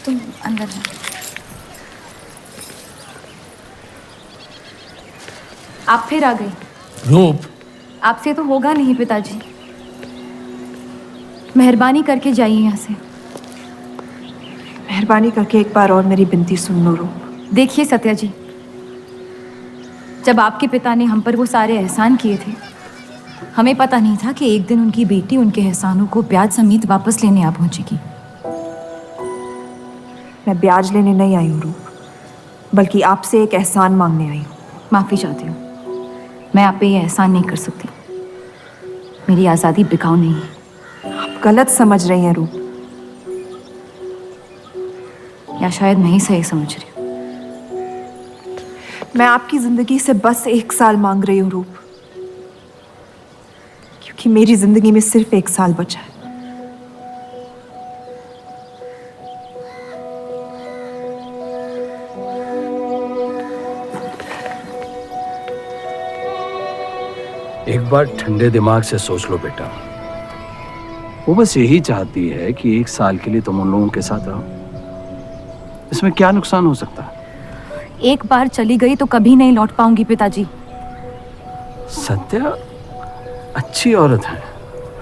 तुम अंदर जाओ। आप फिर आ गई। रूप, आपसे तो होगा नहीं पिताजी, मेहरबानी करके जाइए यहाँ से। मेहरबानी करके एक बार और मेरी विनती सुन लो रूप। देखिए सत्या जी, जब आपके पिता ने हम पर वो सारे एहसान किए थे, हमें पता नहीं था कि एक दिन उनकी बेटी उनके एहसानों को ब्याज समेत वापस लेने आ पहुंचेगी। मैं ब्याज लेने नहीं आई हूँ रूप, बल्कि आपसे एक एहसान मांगने आई हूँ। माफी चाहती हूँ, मैं आप पे ये एहसान नहीं कर सकती। मेरी आज़ादी बिकाऊ नहीं है। आप गलत समझ रही हैं रूप। या शायद मैं ही सही समझ रही हूँ। मैं आपकी जिंदगी से बस 1 साल मांग रही हूँ रूप, क्योंकि मेरी जिंदगी में सिर्फ 1 साल बचा है। एक बार ठंडे दिमाग से सोच लो बेटा। वो बस यही चाहती है कि 1 साल के लिए तुम उन लोगों के साथ रहो। इसमें क्या नुकसान हो सकता है? एक बार चली गई तो कभी नहीं लौट पाऊंगी पिताजी। सत्या अच्छी औरत है।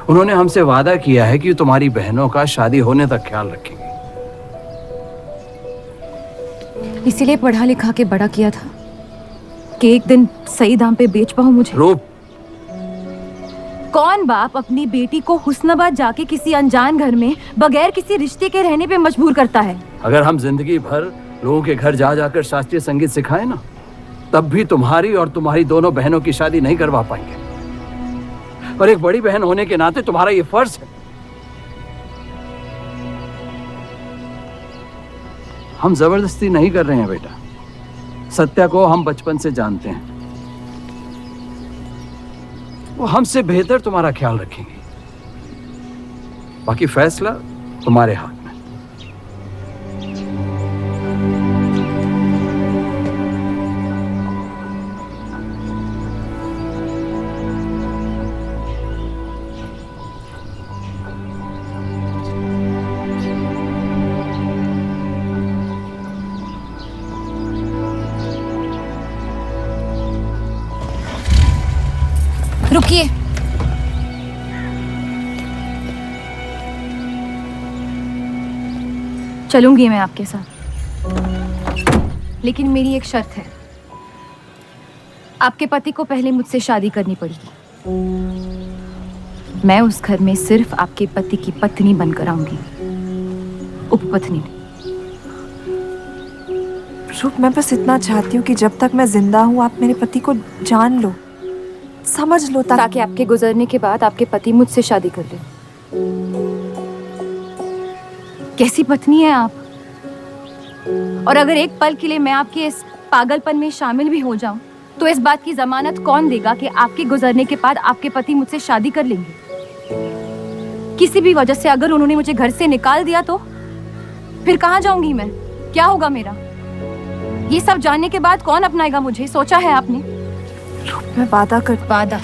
उन्होंने हमसे वादा किया है कि तुम्हारी बहनों का शादी होने तक ख्याल रखेंगे। इसीलिए पढ़ा लिखा के बड़ा किया था कि एक दिन सही दाम पे बेच पाऊं मुझे। रूप, कौन बाप अपनी बेटी को हुस्नाबाद जाके किसी अनजान घर में बगैर किसी रिश्ते के रहने पे मजबूर करता है? अगर हम जिंदगी भर लोगों के घर जा जाकर शास्त्रीय संगीत सिखाएं ना, तब भी तुम्हारी और तुम्हारी दोनों बहनों की शादी नहीं करवा पाएंगे। और एक बड़ी बहन होने के नाते तुम्हारा ये फर्ज है। हम जबरदस्ती नहीं कर रहे हैं बेटा। सत्या को हम बचपन से जानते हैं। वो हमसे बेहतर तुम्हारा ख्याल रखेंगे। बाकी फैसला तुम्हारे हाथ में। रुकिए। चलूंगी मैं आपके साथ, लेकिन मेरी एक शर्त है। आपके पति को पहले मुझसे शादी करनी पड़ेगी। मैं उस घर में सिर्फ आपके पति की पत्नी बनकर आऊंगी, उपपत्नी नहीं। रूप, मैं बस इतना चाहती हूँ कि जब तक मैं जिंदा हूँ आप मेरे पति को जान लो, समझ लो, ताकि आपके गुजरने के बाद आपके पति मुझसे शादी कर ले। कैसी पत्नी है आप? और अगर एक पल के लिए मैं आपके इस पागलपन में शामिल भी हो जाऊं, तो इस बात की जमानत कौन देगा कि आपके गुजरने के बाद आपके पति मुझसे शादी कर लेंगे? किसी भी वजह से अगर उन्होंने मुझे घर से निकाल दिया तो फिर कहाँ जाऊंगी मैं? क्या होगा मेरा? ये सब जानने के बाद कौन अपनाएगा मुझे? सोचा है आपने? मैं वादा वादा?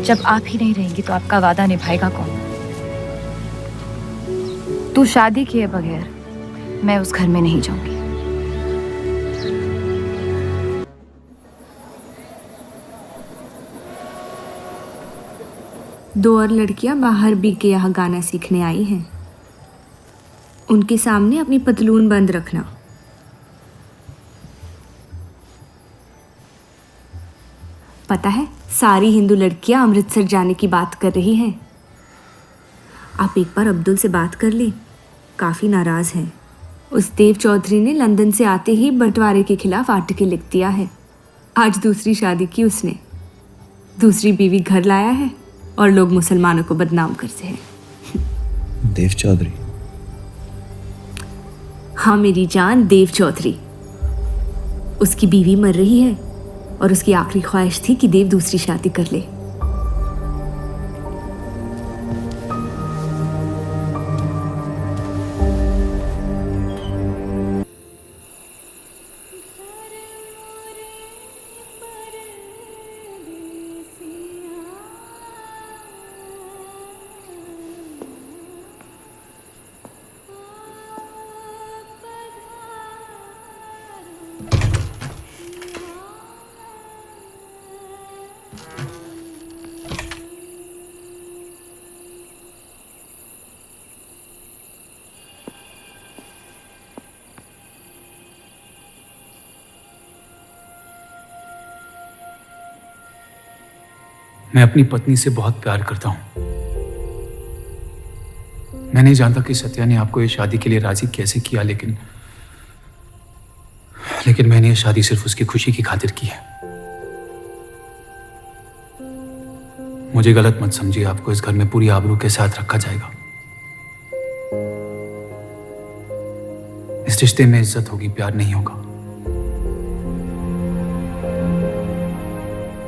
जब आप ही नहीं रहेंगी तो आपका वादा निभाएगा कौन? तू शादी किए बगैर मैं उस घर में नहीं जाऊंगी। दो और लड़कियां बाहर भी के यहाँ गाना सीखने आई हैं। उनके सामने अपनी पतलून बंद रखना। पता है, सारी हिंदू लड़कियां अमृतसर जाने की बात कर रही हैं। आप एक बार अब्दुल से बात कर ले, काफ़ी नाराज़ हैं। उस देव चौधरी ने लंदन से आते ही बंटवारे के खिलाफ आर्टिकल लिख दिया है। आज दूसरी शादी की उसने, दूसरी बीवी घर लाया है और लोग मुसलमानों को बदनाम करते हैं। देव चौधरी? हाँ मेरी जान, देव चौधरी। उसकी बीवी मर रही है और उसकी आखिरी ख्वाहिश थी कि देव दूसरी शादी कर ले। मैं अपनी पत्नी से बहुत प्यार करता हूं। मैं नहीं जानता कि सत्या ने आपको ये शादी के लिए राजी कैसे किया, लेकिन मैंने ये शादी सिर्फ उसकी खुशी की खातिर की है। मुझे गलत मत समझिए, आपको इस घर में पूरी आबरू के साथ रखा जाएगा। इस रिश्ते में इज्जत होगी, प्यार नहीं होगा।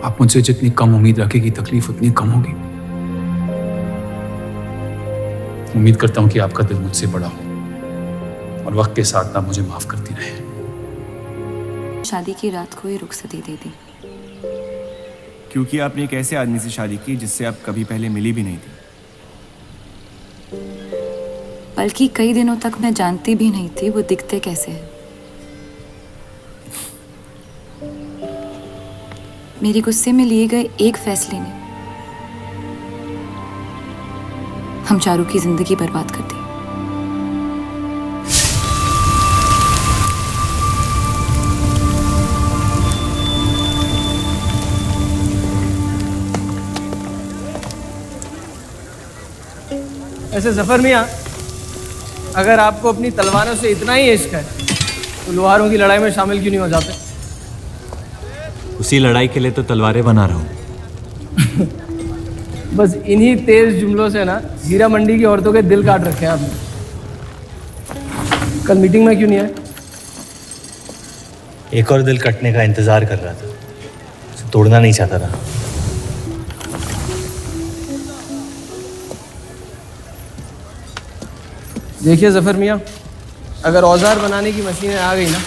आप मुझसे जितनी कम उम्मीद रखेगी, तकलीफ उतनी कम होगी। उम्मीद करता हूं कि आपका दिल मुझसे बड़ा हो और वक्त के साथ आप मुझे माफ करती रहे। शादी की रात को ही रुखसती दे दी। क्योंकि आपने एक ऐसे आदमी से शादी की जिससे आप कभी पहले मिली भी नहीं थी। बल्कि कई दिनों तक मैं जानती भी नहीं थी वो दिखते कैसे हैं। मेरे गुस्से में लिए गए एक फैसले ने हम चारों की जिंदगी बर्बाद कर दी। ऐसे जफर मियाँ, अगर आपको अपनी तलवारों से इतना ही इश्क है तो लोहारों की लड़ाई में शामिल क्यों नहीं हो जाते? उसी लड़ाई के लिए तो तलवारें बना रहा हूँ। बस इन्हीं तेज जुमलों से ना हीरा मंडी की औरतों के दिल काट रखे हैं आपने। कल मीटिंग में क्यों नहीं आए? एक और दिल कटने का इंतजार कर रहा था, उसे तोड़ना नहीं चाहता था। देखिए जफर मियाँ, अगर औजार बनाने की मशीनें आ गई ना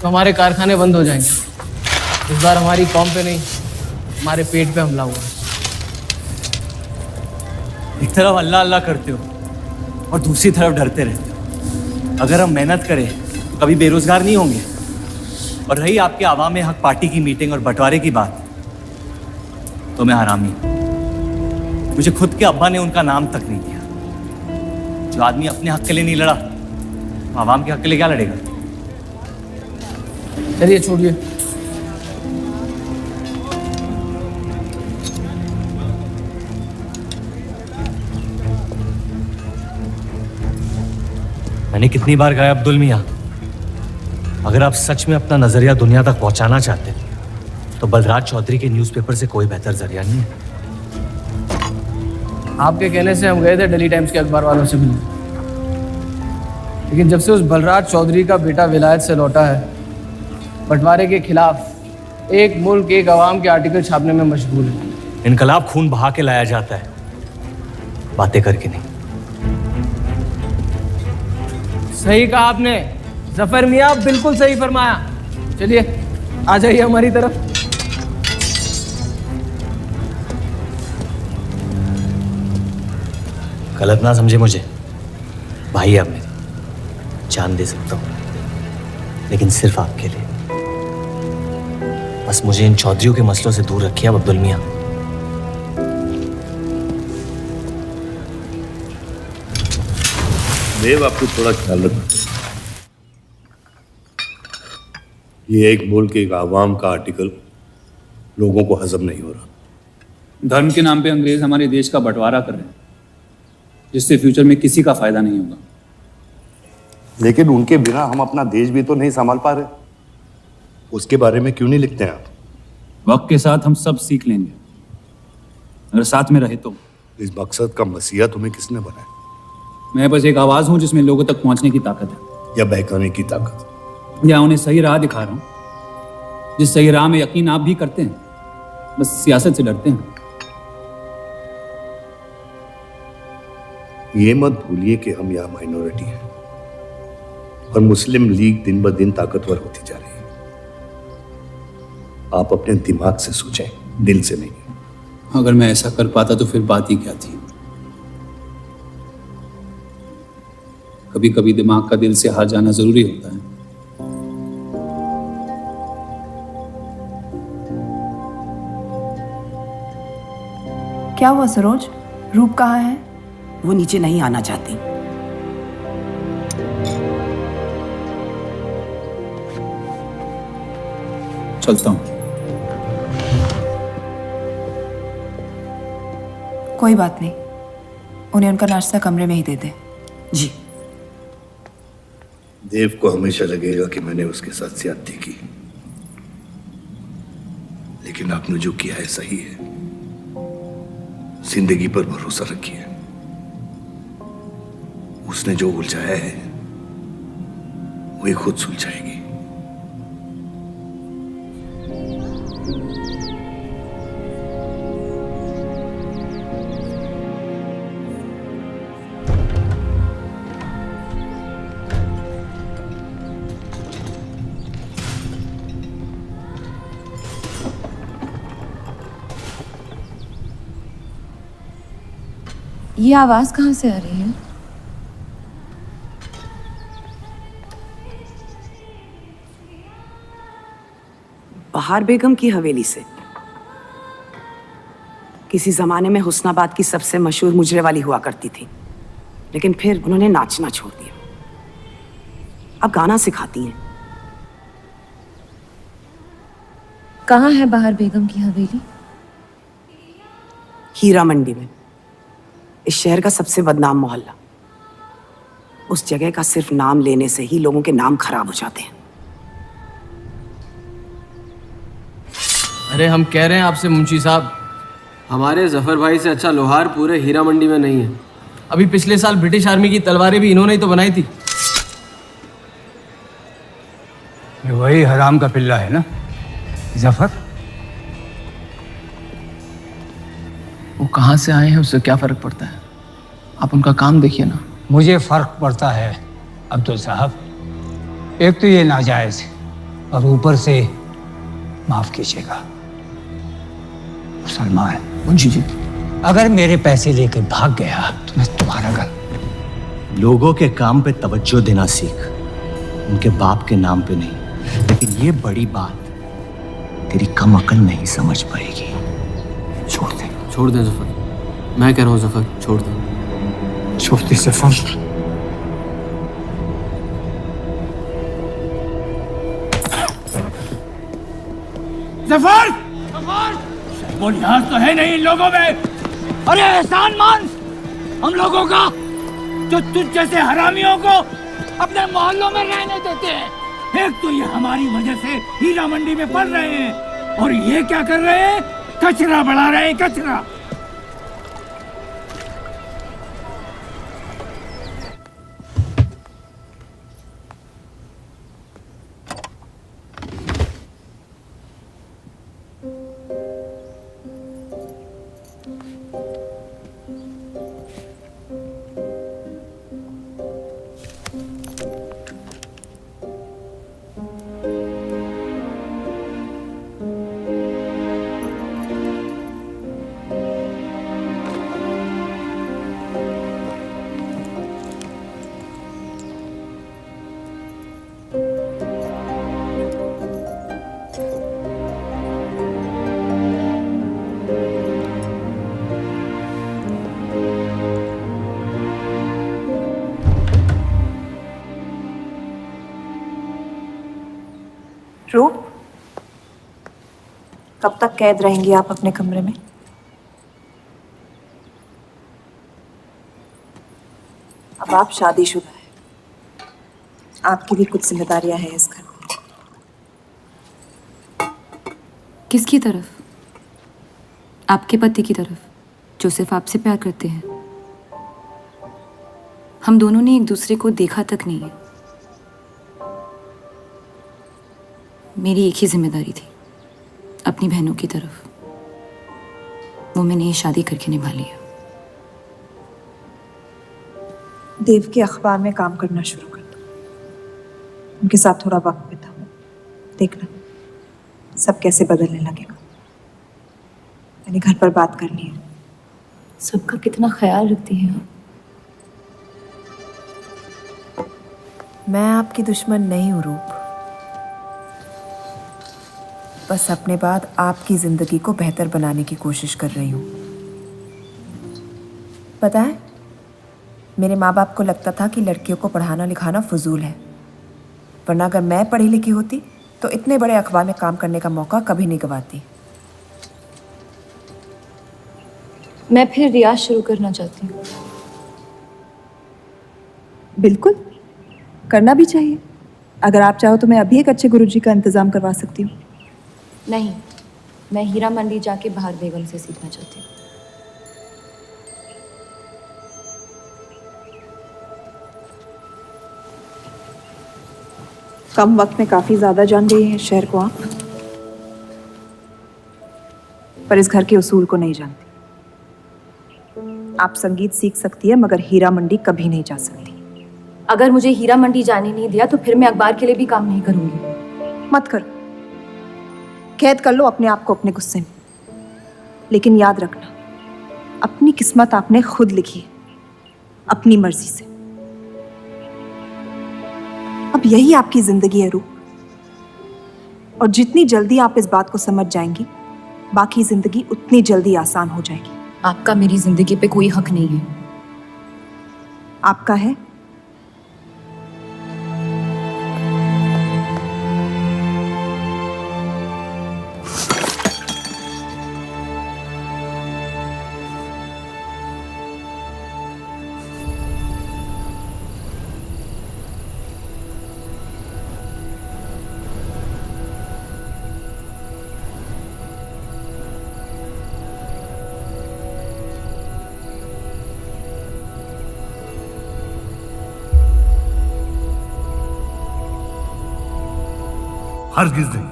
तो हमारे कारखाने बंद हो जाएंगे। इस बार हमारी कौम पे नहीं, हमारे पेट पे हमला हुआ। एक तरफ अल्लाह अल्लाह करते हो और दूसरी तरफ डरते रहते हो। अगर हम मेहनत करें तो कभी बेरोजगार नहीं होंगे। और रही आपके आवाम हक पार्टी की मीटिंग और बंटवारे की बात, तो मैं हरामी। मुझे खुद के अब्बा ने उनका नाम तक नहीं दिया। जो आदमी अपने हक के लिए नहीं लड़ा, आवाम के हक के लिए क्या लड़ेगा? चलिए छोड़िए। मैंने कितनी बार कहा अब्दुल मियाँ, अगर आप सच में अपना नजरिया दुनिया तक पहुंचाना चाहते हैं तो बलराज चौधरी के न्यूज़पेपर से कोई बेहतर जरिया नहीं है। आपके कहने से हम गए थे दिल्ली टाइम्स के अखबार वालों से मिलने, लेकिन जब से उस बलराज चौधरी का बेटा विलायत से लौटा है, बंटवारे के खिलाफ एक मुल्क एक आवाम के आर्टिकल छापने में मशगूल है। इनकलाब खून बहा के लाया जाता है, बातें करके नहीं। सही कहा आपने जफर मियाँ, बिल्कुल सही फरमाया। चलिए आ जाइए हमारी तरफ। गलत ना समझे मुझे, भाई आप मेरे, जान दे सकता हूँ, लेकिन सिर्फ आपके लिए। बस मुझे इन चौधरियों के मसलों से दूर रखिए अब अब्दुल मियाँ। देव, आपको थोड़ा ख्याल रखना। ये एक मुल्क एक आवाम का आर्टिकल लोगों को हजम नहीं हो रहा। धर्म के नाम पे अंग्रेज हमारे देश का बंटवारा कर रहे हैं, जिससे फ्यूचर में किसी का फायदा नहीं होगा। लेकिन उनके बिना हम अपना देश भी तो नहीं संभाल पा रहे। उसके बारे में क्यों नहीं लिखते हैं आप? वक्त के साथ हम सब सीख लेंगे, अगर साथ में रहे तो। इस मकसद का मसीहा तुम्हें किसने बनाया? मैं बस एक आवाज हूं जिसमें लोगों तक पहुंचने की ताकत है। या बहकाने की ताकत? या उन्हें सही राह दिखा रहा हूं, जिस सही राह में यकीन आप भी करते हैं, बस सियासत से डरते हैं। ये मत भूलिए कि हम यहाँ माइनॉरिटी हैं और मुस्लिम लीग दिन ब दिन ताकतवर होती जा रही है। आप अपने दिमाग से सोचें, दिल से नहीं। अगर मैं ऐसा कर पाता तो फिर बात ही क्या थी। कभी कभी दिमाग का दिल से हार जाना जरूरी होता है। क्या हुआ सरोज? रूप कहाँ है? वो नीचे नहीं आना चाहती। चलता हूं। कोई बात नहीं, उन्हें उनका नाश्ता कमरे में ही दे दे। जी। देव को हमेशा लगेगा कि मैंने उसके साथ ज्यादती की, लेकिन आपने जो किया है सही है। जिंदगी पर भरोसा रखिए, उसने जो उलझाया है वही खुद सुलझाएगी। ये आवाज कहाँ से आ रही है? बहार बेगम की हवेली से। किसी जमाने में हुस्नाबाद की सबसे मशहूर मुजरे वाली हुआ करती थी, लेकिन फिर उन्होंने नाचना छोड़ दिया। अब गाना सिखाती हैं। कहाँ है बहार बेगम की हवेली? हीरा मंडी में, इस शहर का सबसे बदनाम मोहल्ला। उस जगह का सिर्फ नाम लेने से ही लोगों के नाम खराब हो जाते हैं। अरे हम कह रहे हैं आपसे मुंशी साहब, हमारे जफर भाई से अच्छा लोहार पूरे हीरा मंडी में नहीं है। अभी पिछले साल ब्रिटिश आर्मी की तलवारें भी इन्होंने ही तो बनाई थी। ये वही हराम का पिल्ला है ना जफर? वो कहाँ से आए हैं उससे क्या फर्क पड़ता है? आप उनका काम देखिए ना। मुझे फर्क पड़ता है अब्दुल साहब। एक तो ये नाजायज और ऊपर से माफ कीजिएगा मुसलमान मुंशी जी, अगर मेरे पैसे लेकर भाग गया तो मैं तुम्हारा घर। लोगों के काम पे तवज्जो देना सीख, उनके बाप के नाम पे नहीं। लेकिन ये बड़ी बात तेरी कम अकल नहीं समझ पाएगी। छोड़ दे, छोड़ दे जफर, मैं कह रहा हूँ जफर छोड़ दे। छोड़ दे जफर। जफर! वो लिहाज तो है नहीं इन लोगों में। अरे एहसान मान हम लोगों का, जो तुझ जैसे हरामियों को अपने मोहल्लों में रहने देते हैं। एक तो ये हमारी वजह से हीरा मंडी में पड़ रहे हैं, और ये क्या कर रहे हैं? कचरा बढ़ा रहे हैं, कचरा। रूप, कब तक कैद रहेंगी आप अपने कमरे में? अब आप शादीशुदा हैं, आपकी भी कुछ जिम्मेदारियां हैं इस घर में। किसकी तरफ? आपके पति की तरफ, जो सिर्फ आपसे प्यार करते हैं। हम दोनों ने एक दूसरे को देखा तक नहीं है। मेरी एक ही जिम्मेदारी थी, अपनी बहनों की तरफ। वो मैंने ये शादी करके निभा लिया। देव के अखबार में काम करना शुरू कर दो, उनके साथ थोड़ा वक्त बिताओ, देखना सब कैसे बदलने लगेगा। मैंने घर पर बात कर ली है। सबका कितना ख्याल रखती हैं आप। मैं आपकी दुश्मन नहीं हूँ रूप, बस अपने बाद आपकी जिंदगी को बेहतर बनाने की कोशिश कर रही हूँ। पता है, मेरे माँ बाप को लगता था कि लड़कियों को पढ़ाना लिखाना फजूल है, वरना अगर मैं पढ़ी लिखी होती तो इतने बड़े अखबार में काम करने का मौका कभी नहीं गंवाती। मैं फिर रियाज शुरू करना चाहती हूँ। बिल्कुल, करना भी चाहिए। अगर आप चाहो तो मैं अभी एक अच्छे गुरुजी का इंतजाम करवा सकती हूँ। नहीं, मैं हीरा मंडी जाके बाहर बेगम से सीखना चाहती हूँ। कम वक्त में काफी ज्यादा जान गई हैं इस शहर को आप, पर इस घर के उसूल को नहीं जानती। आप संगीत सीख सकती है मगर हीरा मंडी कभी नहीं जा सकती। अगर मुझे हीरा मंडी जाने नहीं दिया तो फिर मैं अखबार के लिए भी काम नहीं करूंगी। मत करो, कैद कर लो अपने आप को अपने गुस्से में, लेकिन याद रखना अपनी किस्मत आपने खुद लिखी है, अपनी मर्जी से। अब यही आपकी जिंदगी है रूप, और जितनी जल्दी आप इस बात को समझ जाएंगी बाकी जिंदगी उतनी जल्दी आसान हो जाएगी। आपका मेरी जिंदगी पे कोई हक नहीं है। आपका है। हरगिज नहीं।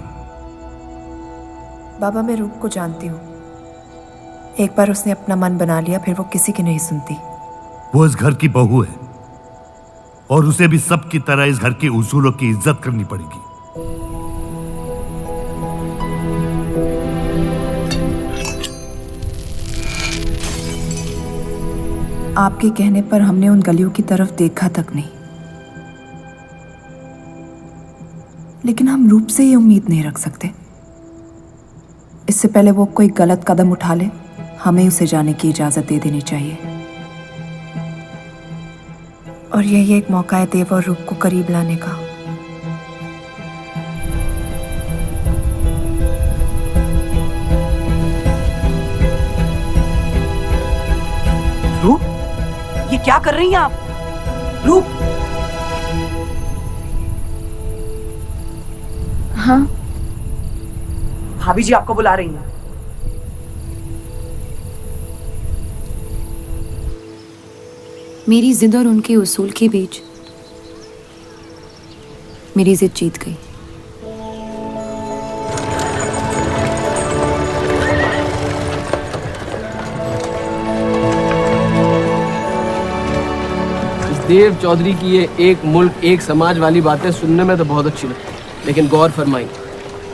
बाबा, मैं रूप को जानती हूँ। एक बार उसने अपना मन बना लिया फिर वो किसी की नहीं सुनती। वो इस घर की बहू है और उसे भी सबकी तरह इस घर के उसूलों की इज्जत करनी पड़ेगी। आपके कहने पर हमने उन गलियों की तरफ देखा तक नहीं, लेकिन हम रूप से ये उम्मीद नहीं रख सकते। इससे पहले वो कोई गलत कदम उठा ले हमें उसे जाने की इजाजत दे देनी चाहिए। और यही एक मौका है देव और रूप को करीब लाने का। रूप, ये क्या कर रही हैं आप? रूप! हाँ, भाभी जी आपको बुला रही हैं। मेरी जिद और उनके उसूल के बीच मेरी जिद जीत गई। देव चौधरी की ये एक मुल्क एक समाज वाली बातें सुनने में तो बहुत अच्छी लगती, लेकिन गौर फरमाई,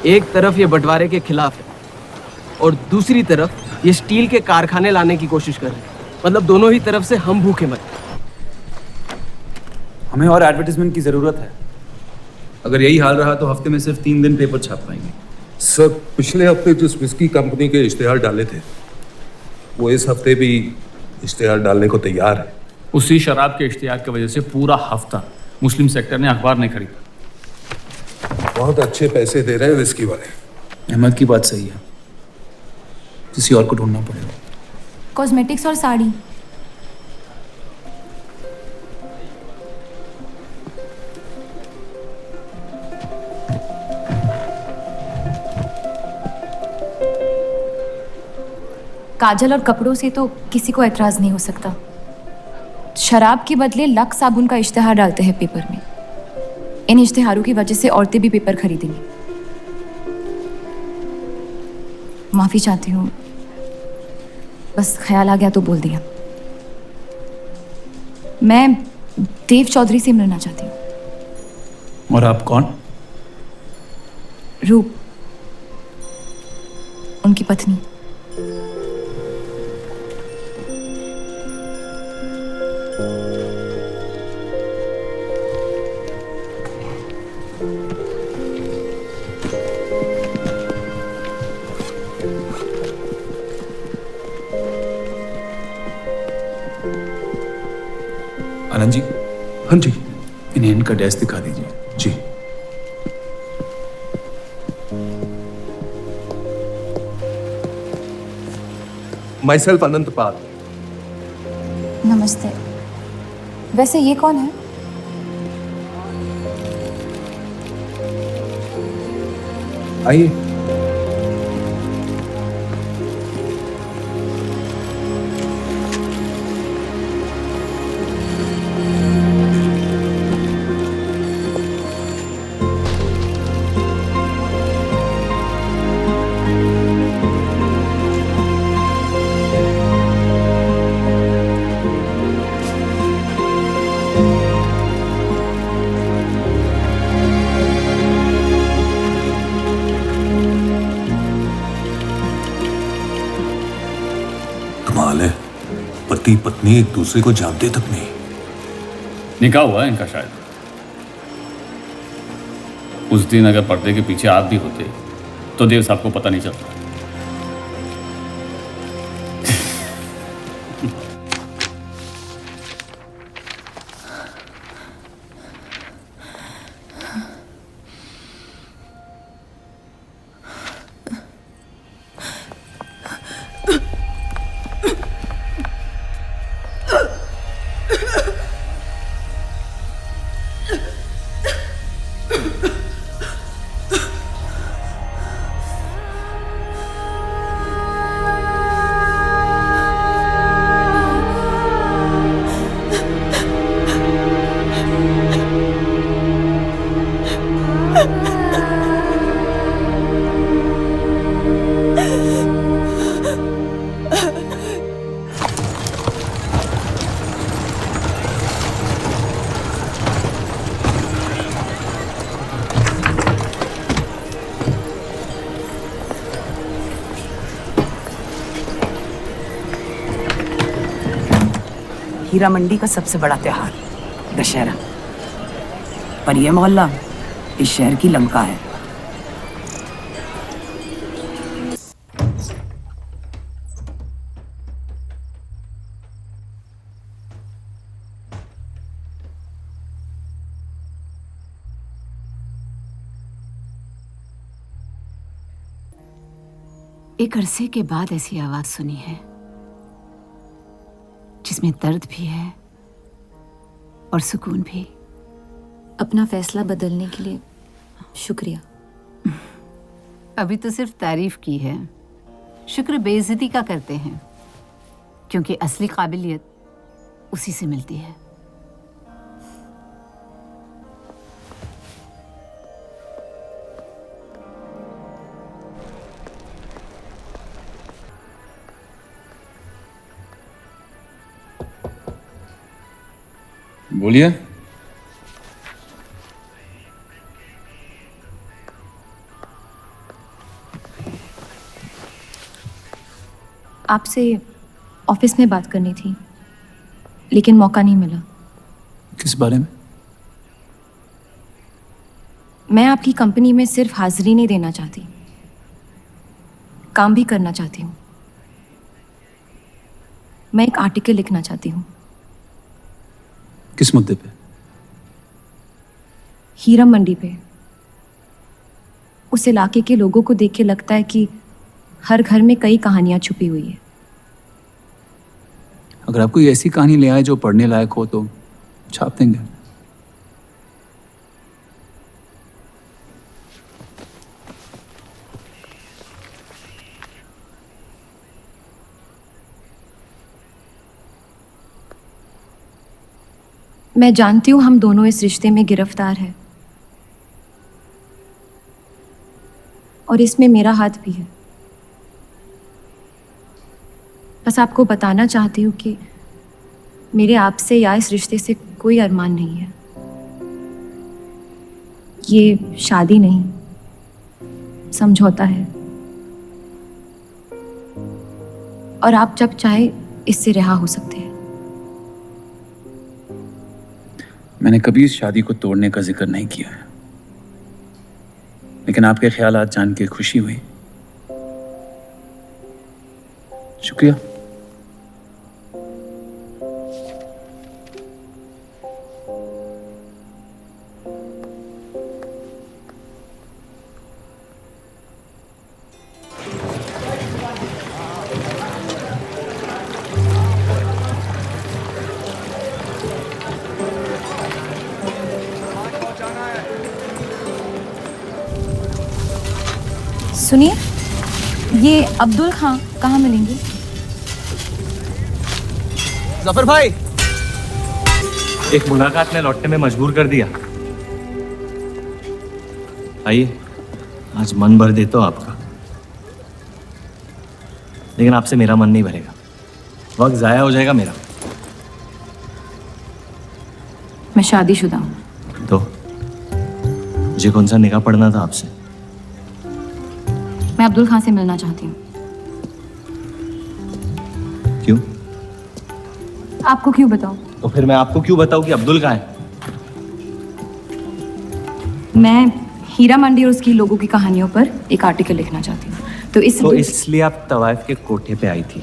एक तरफ ये बंटवारे के खिलाफ है और दूसरी तरफ ये स्टील के कारखाने लाने की कोशिश कर रहे हैं। मतलब दोनों ही तरफ से हम भूखे मरे। हमें और एडवर्टाइजमेंट की ज़रूरत है। अगर यही हाल रहा तो हफ्ते में सिर्फ 3 दिन पेपर छाप पाएंगे। सर, पिछले हफ्ते जिस विस्की कंपनी के इश्तेहार डाले थे वो इस हफ्ते भी इश्तेहार डालने को तैयार है। उसी शराब के इश्तिहार की वजह से पूरा हफ्ता मुस्लिम सेक्टर ने अखबार नहीं खरीदा। बहुत अच्छे पैसे दे रहे हैं विस्की वाले। अहमद की बात सही है, किसी और को ढूंढना पड़ेगा। कॉस्मेटिक्स और साड़ी। काजल और कपड़ों से तो किसी को एतराज नहीं हो सकता। शराब के बदले लक्स साबुन का इश्तिहार डालते हैं पेपर में। इन इश्तिहारों की वजह से औरतें भी पेपर खरीदेंगी। माफी चाहती हूँ, बस ख्याल आ गया तो बोल दिया। मैं देव चौधरी से मिलना चाहती हूँ। और आप कौन? रूप, उनकी पत्नी। आनंद जी। हाँ जी। इन्हें इनका डेस्क दिखा दीजिए। जी। माई सेल्फ अनंत पाल। नमस्ते। वैसे ये कौन है? आइए। कमाल है, पति पत्नी एक दूसरे को जानते तक नहीं। निकाह हुआ है इनका शायद। उस दिन अगर पर्दे के पीछे आप भी होते तो देव साहब को पता नहीं चलता। हीरा मंडी का सबसे बड़ा त्योहार दशहरा, पर यह मोहल्ला इस शहर की लंका है। एक अरसे के बाद ऐसी आवाज सुनी है जिसमें दर्द भी है और सुकून भी। अपना फैसला बदलने के लिए शुक्रिया। अभी तो सिर्फ तारीफ की है, शुक्र बेइज्जती का करते हैं, क्योंकि असली काबिलियत उसी से मिलती है। बोलिए। आपसे ऑफिस में बात करनी थी, लेकिन मौका नहीं मिला। किस बारे में? मैं आपकी कंपनी में सिर्फ हाजिरी नहीं देना चाहती, काम भी करना चाहती हूँ। मैं एक आर्टिकल लिखना चाहती हूँ। किस मुद्दे पे? हीरा मंडी पे। उस इलाके के लोगों को देख के लगता है कि हर घर में कई कहानियां छुपी हुई है। अगर आप कोई ऐसी कहानी ले आए जो पढ़ने लायक हो तो छाप देंगे। मैं जानती हूँ हम दोनों इस रिश्ते में गिरफ्तार हैं, और इसमें मेरा हाथ भी है। बस आपको बताना चाहती हूँ कि मेरे आपसे या इस रिश्ते से कोई अरमान नहीं है। ये शादी नहीं, समझौता है, और आप जब चाहे इससे रिहा हो सकते हैं। मैंने कभी इस शादी को तोड़ने का जिक्र नहीं किया है, लेकिन आपके ख्यालात जान के खुशी हुई। शुक्रिया। सुनिए, ये अब्दुल खां कहाँ मिलेंगे? जफर भाई, एक मुलाकात में लौटने में मजबूर कर दिया। आइए, आज मन भर देता हूं आपका, लेकिन आपसे मेरा मन नहीं भरेगा। वक्त जाया हो जाएगा मेरा। मैं शादीशुदा हूँ। तो मुझे कौन सा निकाह पढ़ना था आपसे? मैं अब्दुल खां से मिलना चाहती हूँ। क्यों? आपको क्यों बताऊँ? तो फिर मैं आपको क्यों बताऊं कि अब्दुल कहाँ है? मैं हीरा मंडी और उसकी लोगों की कहानियों पर एक आर्टिकल लिखना चाहती हूँ, तो इसलिए आप तवाइफ के कोठे पे आई थी।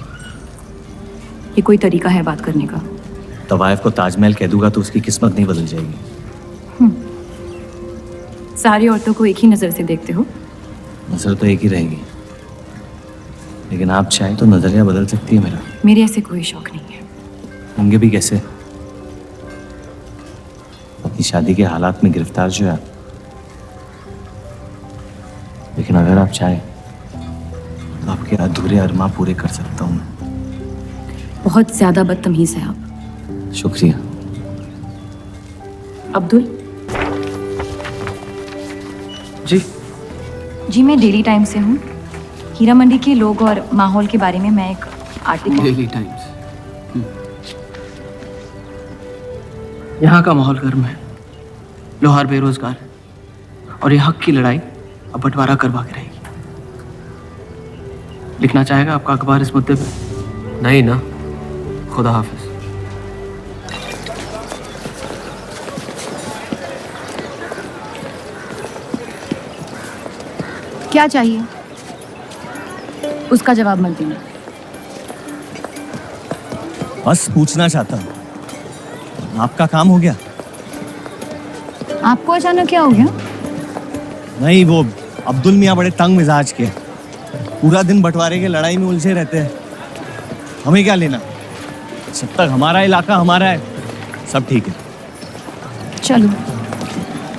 ये कोई तरीका है बात करने का? तवाइफ को ताजमहल कह दूंगा तो उसकी किस्मत नहीं बदल जाएगी। सारी औरतों को एक ही नजर से देखते हो? नजर तो एक ही रहेगी, लेकिन आप चाहे तो नजरिया बदल सकती है मेरा। मेरे ऐसे कोई शौक नहीं है। होंगे भी कैसे? अपनी शादी के हालात में गिरफ्तार जो है। लेकिन अगर आप चाहे तो आपके अधूरे अरमा पूरे कर सकता हूँ। बहुत ज्यादा बदतमीज है आप। शुक्रिया। अब्दुल जी, मैं डेली टाइम्स से हूँ। हीरा मंडी के लोग और माहौल के बारे में मैं एक आर्टिकल। Daily times. यहाँ का माहौल गर्म है, लोहार बेरोजगार है और ये हक की लड़ाई अब बंटवारा करवा के रहेगी। लिखना चाहेगा आपका अखबार इस मुद्दे पे? नहीं ना, खुदा हाफिज। क्या चाहिए? उसका जवाब मत देना। बस पूछना चाहता हूँ, आपका काम हो गया? आपको अचानक क्या हो गया? नहीं, वो अब्दुल मियाँ बड़े तंग मिजाज के, पूरा दिन बंटवारे के लड़ाई में उलझे रहते हैं। हमें क्या लेना? जब तक हमारा इलाका हमारा है, सब ठीक है। चलो,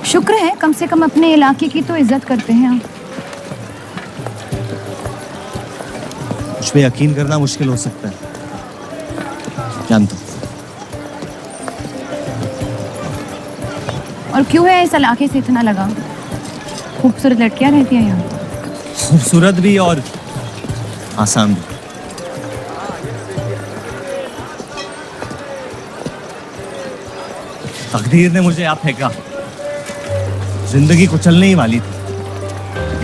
शुक्र है कम से कम अपने इलाके की तो इज्जत करते हैं आप। मुझ पे यकीन करना मुश्किल हो सकता है, जानता हूं। और क्यों है इस इलाके से इतना लगा? खूबसूरत लड़कियां रहती हैं यहाँ। खूबसूरत भी और आसान भी। तकदीर ने मुझे यहाँ फेंका। जिंदगी कुचलने ही वाली थी,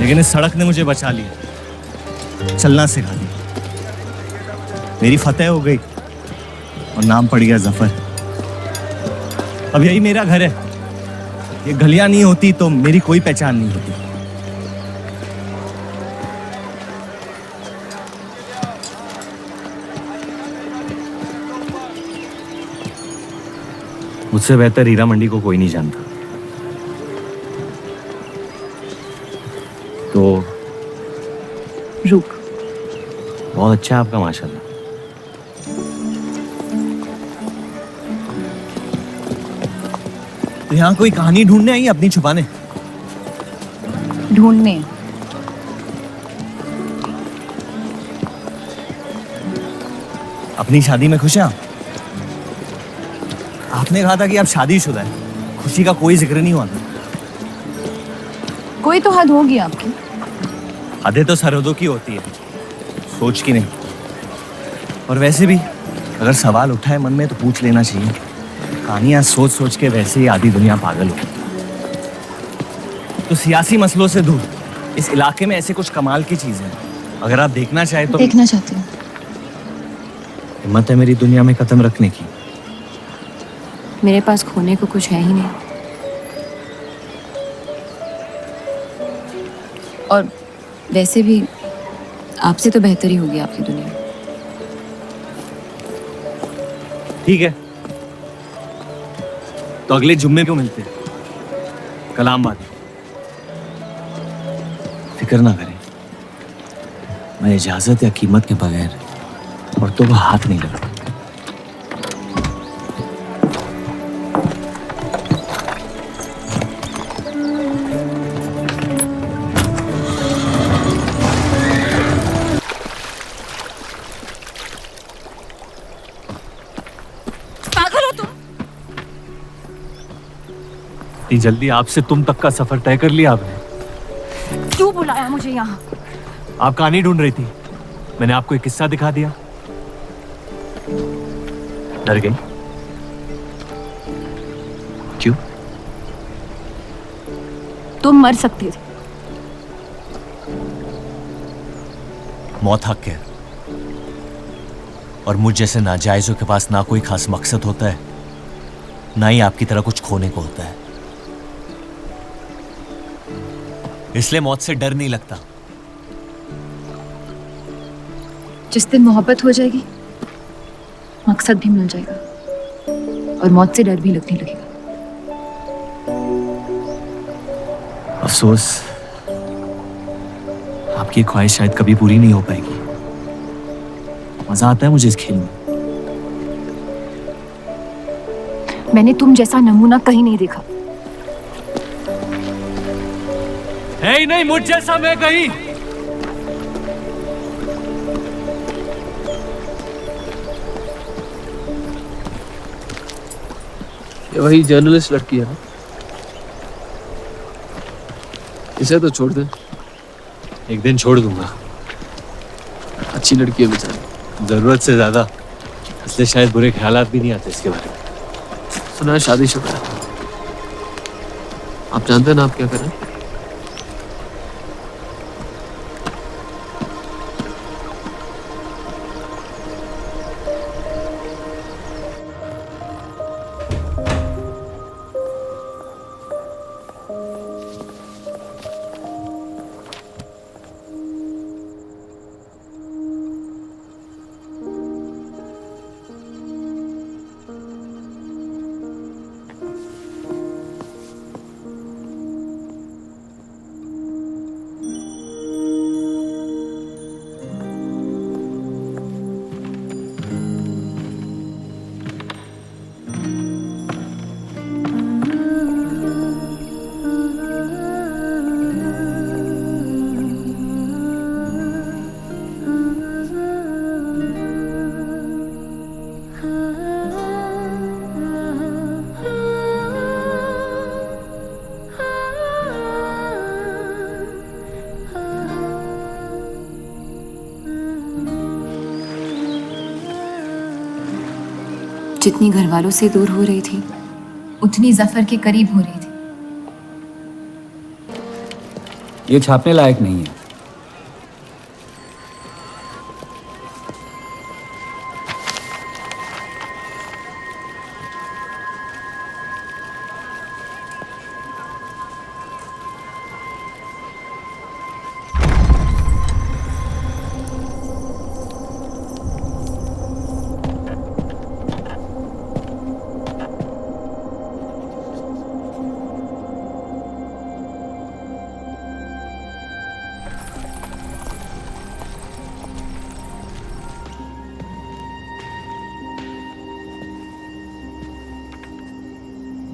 लेकिन इस सड़क ने मुझे बचा लिया, चलना सिखा दिया। मेरी फतेह हो गई और नाम पड़ गया जफर। अब यही मेरा घर है। ये गलियां नहीं होती तो मेरी कोई पहचान नहीं होती। मुझसे बेहतर हीरा मंडी को कोई नहीं जानता। तो रुक। बहुत अच्छा है आपका, माशाल्लाह। तो यहाँ कोई कहानी ढूंढने आई अपनी छुपाने? ढूंढने? अपनी शादी में खुश हैं आप? आपने कहा था कि आप शादीशुदा है, खुशी का कोई जिक्र नहीं हुआ था। कोई तो हद होगी आपकी। हदें तो सरहदों की होती है, सोच की नहीं। और वैसे भी अगर सवाल उठा है मन में तो पूछ लेना चाहिए। कहानियां सोच सोच के वैसे ही आधी दुनिया पागल हो। तो सियासी मसलों से दूर इस इलाके में ऐसे कुछ कमाल की चीजें हैं, अगर आप देखना चाहे तो। देखना चाहती हूँ। हिम्मत है मेरी दुनिया में कदम रखने की? मेरे पास खोने को कुछ है ही नहीं। और वैसे भी आपसे तो बेहतर ही होगी आपकी दुनिया। ठीक है, तो अगले जुम्मे क्यों मिलते हैं? कलाम बात। फिक्र ना करें, मैं इजाजत या कीमत के बगैर औरतों को हाथ नहीं लगाता। इतनी जल्दी आपसे तुम तक का सफर तय कर लिया आपने? क्यों बुलाया मुझे यहाँ? आप कहानी ढूंढ रही थी, मैंने आपको एक किस्सा दिखा दिया। डर गई? क्यों? तुम मर सकते थे। मौत हक है, और मुझ जैसे नाजायजों के पास ना कोई खास मकसद होता है, ना ही आपकी तरह कुछ खोने को होता है। इसलिए मौत से डर नहीं लगता। जिस दिन मोहब्बत हो जाएगी, मकसद भी मिल जाएगा और मौत से डर भी लगने लगेगा। अफसोस, आपकी ख्वाहिश शायद कभी पूरी नहीं हो पाएगी। मजा आता है मुझे इस खेल में। मैंने तुम जैसा नमूना कहीं नहीं देखा। है ही नहीं मुझ जैसा मैं कहीं। ये वही जर्नलिस्ट लड़की है ना? इसे तो छोड़ दे। एक दिन छोड़ दूंगा। अच्छी लड़की है बेचारी। जरूरत से ज्यादा, इसलिए शायद बुरे ख्यालात भी नहीं आते इसके बारे में। सुना है शादीशुदा है। आप जानते हैं ना आप क्या करें? जितनी घर वालों से दूर हो रही थी, उतनी जफर के करीब हो रही थी। ये छापने लायक नहीं है।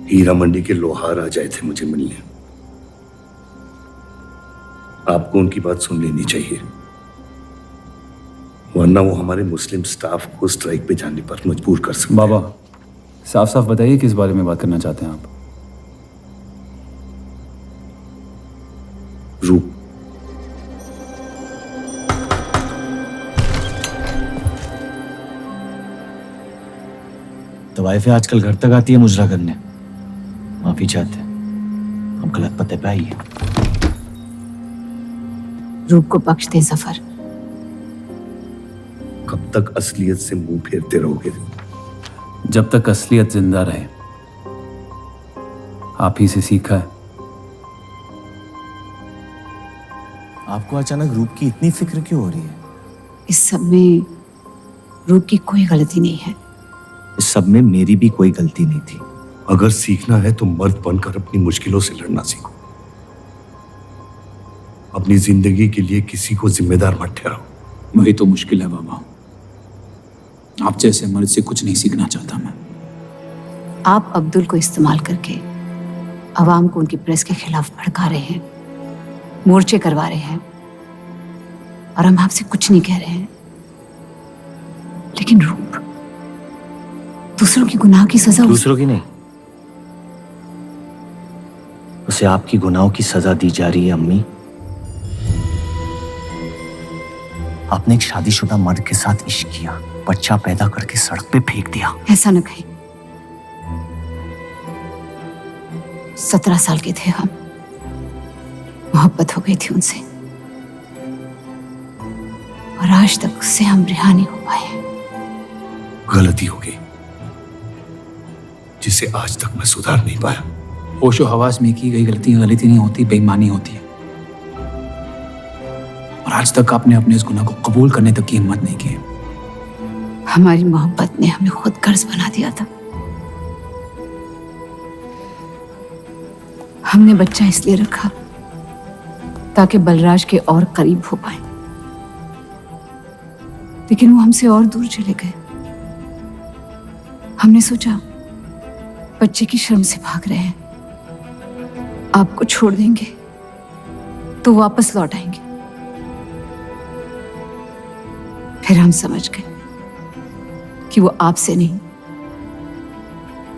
हीरा मंडी के लोहार आ जाए थे मुझे मिलने। आपको उनकी बात सुन लेनी चाहिए, वरना वो हमारे मुस्लिम स्टाफ को स्ट्राइक पे जाने पर मजबूर कर सकते। बाबा, साफ साफ बताइए किस बारे में बात करना चाहते हैं आप? रूप। तो वाइफ आजकल घर तक आती है मुजरा करने। माफी चाहते हैं, हम गलत पते पे आई है। रूप को बख्श दे जफर। कब तक असलियत से मुंह फेरते रहोगे? जब तक असलियत जिंदा रहे। आप ही से सीखा है। आपको अचानक रूप की इतनी फिक्र क्यों हो रही है? इस सब में रूप की कोई गलती नहीं है। इस सब में मेरी भी कोई गलती नहीं थी। अगर सीखना है तो मर्द बनकर अपनी मुश्किलों से लड़ना सीखो। अपनी जिंदगी के लिए किसी को जिम्मेदार मत ठहराओ। वही तो मुश्किल है बाबा। आप जैसे मर्द से कुछ नहीं सीखना चाहता मैं। आप अब्दुल को इस्तेमाल करके अवाम को उनकी प्रेस के खिलाफ भड़का रहे हैं, मोर्चे करवा रहे हैं, और हम आपसे कुछ नहीं कह रहे हैं। लेकिन रूप, दूसरों की गुनाह की सजा दूसरों की नहीं, उसे आपकी गुनाहों की सजा दी जा रही है अम्मी। आपने एक शादीशुदा मर्द के साथ इश्क किया, बच्चा पैदा करके सड़क पे फेंक दिया। ऐसा न कहीं। 17 साल के थे हम, मोहब्बत हो गई थी उनसे, और आज तक उससे हम रिहा नहीं हो पाए। गलती हो गई जिसे आज तक मैं सुधार नहीं पाया। होशो हवास में की गई गलतियां गलती नहीं होती, बेईमानी होती है। और आज तक आपने अपने इस गुनाह को कबूल करने तक की हिम्मत नहीं की। हमारी मोहब्बत ने हमें खुद कर्ज बना दिया था। हमने बच्चा इसलिए रखा ताकि बलराज के और करीब हो पाए, लेकिन वो हमसे और दूर चले गए। हमने सोचा बच्चे की शर्म से भाग रहे हैं, आपको छोड़ देंगे तो वापस लौट आएंगे। फिर हम समझ गए कि वो आपसे नहीं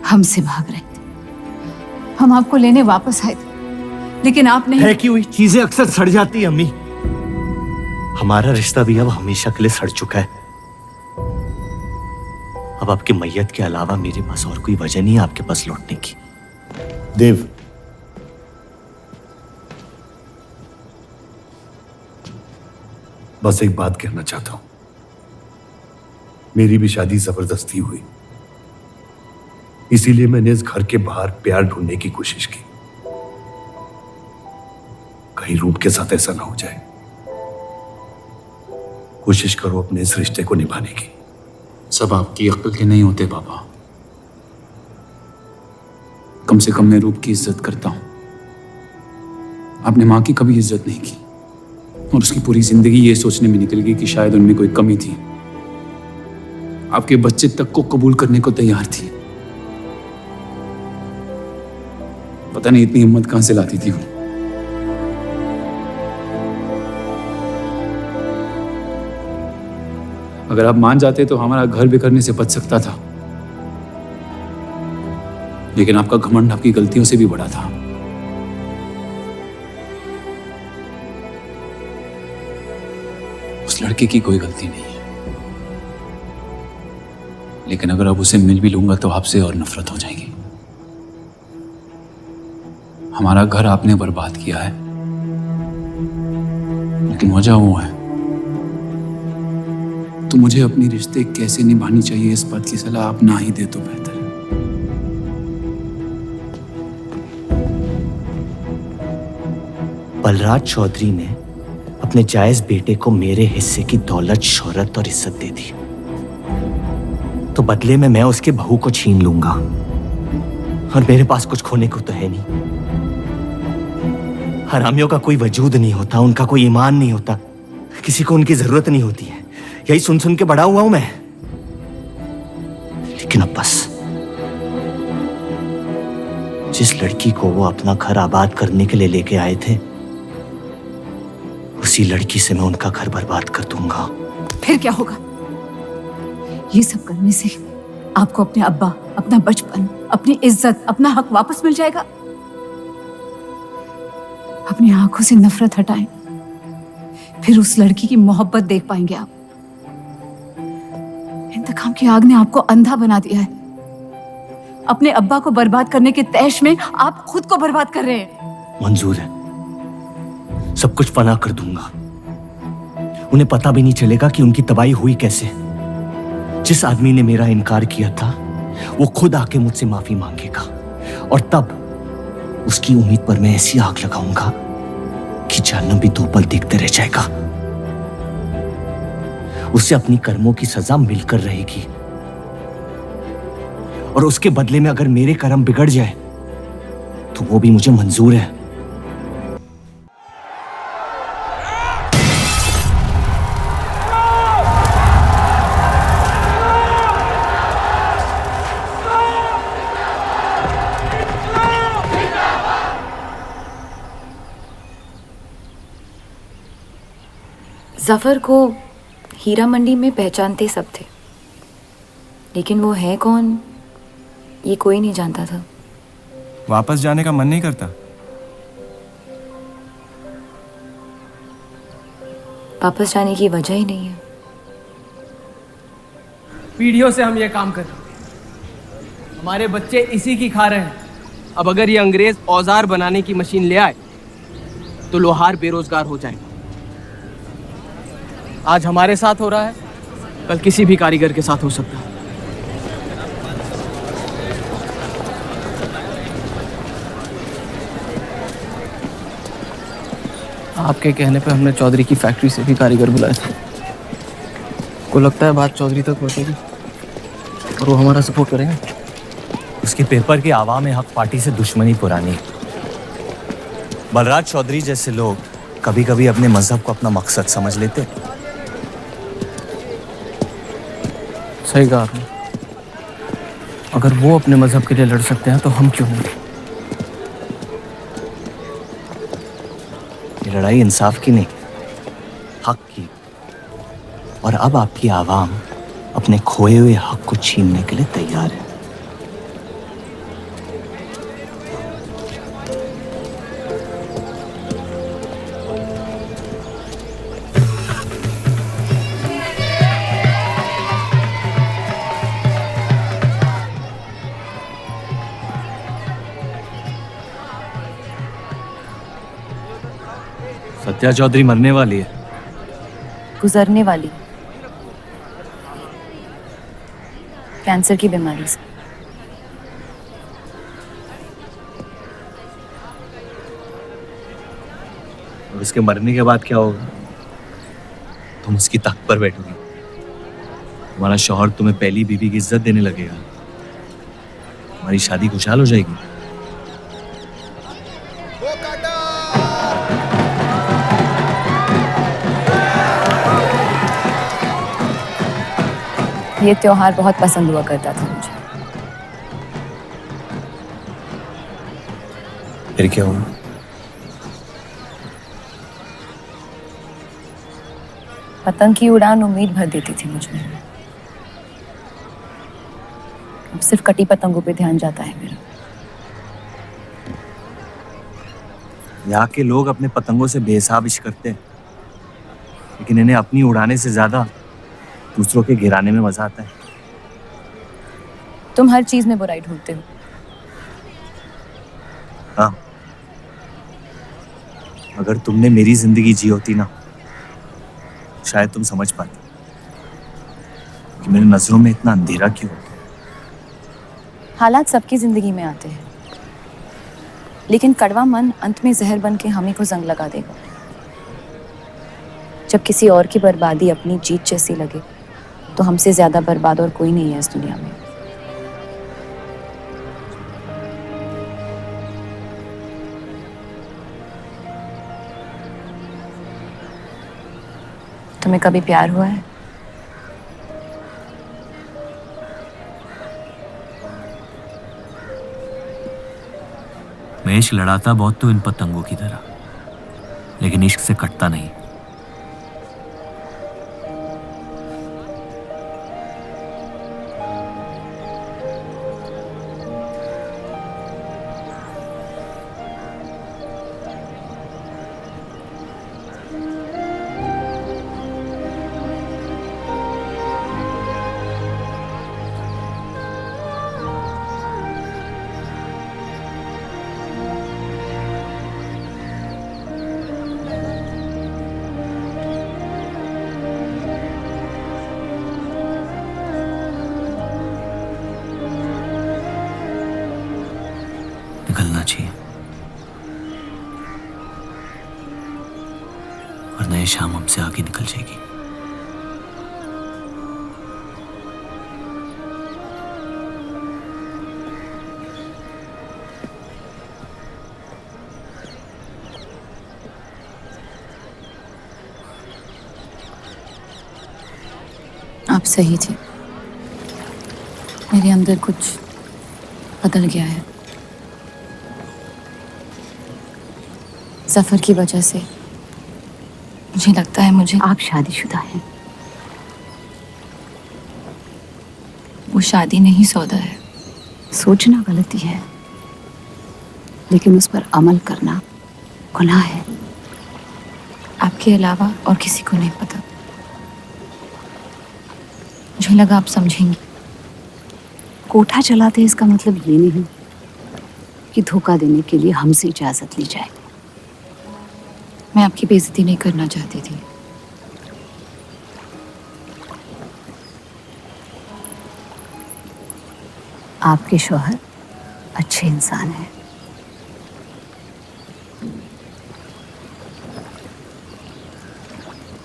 हमसे भाग रहे थे। हम आपको लेने वापस आए थे, लेकिन आप नहीं। फेंकी हुई चीजें अक्सर सड़ जाती है अम्मी। हमारा रिश्ता भी अब हमेशा के लिए सड़ चुका है। अब आपकी मैयत के अलावा मेरे पास और कोई वजह नहीं है आपके पास लौटने की। देव, बस एक बात कहना चाहता हूं। मेरी भी शादी जबरदस्ती हुई, इसीलिए मैंने इस घर के बाहर प्यार ढूंढने की कोशिश की। कहीं रूप के साथ ऐसा ना हो जाए। कोशिश करो अपने इस रिश्ते को निभाने की। सब आपकी अक्ल के नहीं होते पापा। कम से कम मैं रूप की इज्जत करता हूं। आपने मां की कभी इज्जत नहीं की, और उसकी पूरी जिंदगी ये सोचने में निकल गई कि शायद उनमें कोई कमी थी। आपके बच्चे तक को कबूल करने को तैयार थी। पता नहीं इतनी हिम्मत कहां से लाती थी वो। अगर आप मान जाते तो हमारा घर बिखरने से बच सकता था, लेकिन आपका घमंड आपकी गलतियों से भी बड़ा था। उस लड़के की कोई गलती नहीं है, लेकिन अगर अब उसे मिल भी लूंगा तो आपसे और नफरत हो जाएगी। हमारा घर आपने बर्बाद किया है, लेकिन वजह वो है। तो मुझे अपनी रिश्ते कैसे निभानी चाहिए इस बात की सलाह आप ना ही दे तो बेहतर है। बलराज चौधरी ने अपने जायज बेटे को मेरे हिस्से की दौलत, शोहरत और इज्जत दे दी, तो बदले में मैं उसके बहू को छीन लूंगा, और मेरे पास कुछ खोने को तो है नहीं। हरामियों का कोई वजूद नहीं होता, उनका कोई ईमान नहीं होता, किसी को उनकी जरूरत नहीं होती है। यही सुन सुन के बड़ा हुआ हूं मैं। लेकिन अब बस, जिस लड़की को वो अपना घर आबाद करने के लिए लेके आए थे, उसी लड़की से मैं उनका घर बर्बाद कर दूंगा। फिर क्या होगा? ये सब करने से आपको अपने अब्बा, अपना बचपन, अपनी इज्जत, अपना हक वापस मिल जाएगा। अपनी आंखों से नफरत हटाएं, फिर उस लड़की की मोहब्बत देख पाएंगे आप। इंतकाम की आग ने आपको अंधा बना दिया है। अपने अब्बा को बर्बाद करने के तैश में आप खुद को बर्बाद कर रहे हैं। मंजूर है, सब कुछ फना कर दूंगा। उन्हें पता भी नहीं चलेगा कि उनकी तबाही हुई कैसे। जिस आदमी ने मेरा इनकार किया था, वो खुद आके मुझसे माफी मांगेगा, और तब उसकी उम्मीद पर मैं ऐसी आग लगाऊंगा कि जहन्नम भी 2 पल देखते रह जाएगा। उसे अपनी कर्मों की सजा मिलकर रहेगी, और उसके बदले में अगर मेरे कर्म बिगड़ जाए तो वो भी मुझे मंजूर है। जफर को हीरा मंडी में पहचानते सब थे, लेकिन वो है कौन ये कोई नहीं जानता था। वापस जाने का मन नहीं करता? वापस जाने की वजह ही नहीं है। पीढ़ियों से हम ये काम कर रहे हैं, हमारे बच्चे इसी की खा रहे हैं। अब अगर ये अंग्रेज औजार बनाने की मशीन ले आए तो लोहार बेरोजगार हो जाएगा। आज हमारे साथ हो रहा है, कल किसी भी कारीगर के साथ हो सकता है। आपके कहने पे हमने चौधरी की फैक्ट्री से भी कारीगर बुलाए थे। को लगता है बात चौधरी तक पहुंचेगी और वो हमारा सपोर्ट करेंगे। उसके पेपर की आवाम हक पार्टी से दुश्मनी पुरानी है। बलराज चौधरी जैसे लोग कभी कभी अपने मजहब को अपना मकसद समझ लेते। सही कहा आपने। अगर वो अपने मजहब के लिए लड़ सकते हैं तो हम क्यों नहीं? ये लड़ाई इंसाफ की नहीं, हक की। और अब आपकी आवाम अपने खोए हुए हक को छीनने के लिए तैयार है। सत्या चौधरी मरने वाली है। गुजरने वाली, कैंसर की बीमारी से। और उसके मरने के बाद क्या होगा? तुम उसकी तख्त पर बैठोगी, तुम्हारा शौहर तुम्हें पहली बीवी की इज्जत देने लगेगा, तुम्हारी शादी खुशहाल हो जाएगी। ये त्योहार बहुत पसंद हुआ करता था मुझे। फिर क्या हुआ? पतंग की उड़ान उम्मीद भर देती थी मुझमें। अब सिर्फ कटी पतंगों पे ध्यान जाता है मेरा। यहाँ के लोग अपने पतंगों से बेहिसाब इश्क करते हैं, लेकिन इन्हें अपनी उड़ाने से ज्यादा दूसरों के गिराने में मजा आता है। तुम हर चीज में बुराई ढूंढते हो। हाँ, अगर तुमने मेरी जिंदगी जी होती ना, शायद तुम समझ पाते कि मेरी नजरों में इतना अंधेरा क्यों होता। हालात सबकी जिंदगी में आते हैं, लेकिन कड़वा मन अंत में जहर बन के हम ही को जंग लगा देगा। जब किसी और की बर्बादी अपनी जीत जैसी लगे तो हमसे ज्यादा बर्बाद और कोई नहीं है इस दुनिया में। तुम्हें कभी प्यार हुआ है? मैं इश्क लड़ाता बहुत तो इन पतंगों की तरह, लेकिन इश्क से कटता नहीं। निकलना चाहिए, वरना ये शाम हमसे आगे निकल जाएगी। आप सही थे, मेरे अंदर कुछ बदल गया है। सफर की वजह से मुझे लगता है मुझे आप शादीशुदा हैं। वो शादी नहीं सौदा है। सोचना गलती है, लेकिन उस पर अमल करना गुनाह है। आपके अलावा और किसी को नहीं पता। मुझे लगा आप समझेंगी। कोठा चलाते इसका मतलब ये नहीं कि धोखा देने के लिए हमसे इजाजत ली जाए। मैं आपकी बेइज्जती नहीं करना चाहती थी। आपके शौहर अच्छे इंसान हैं।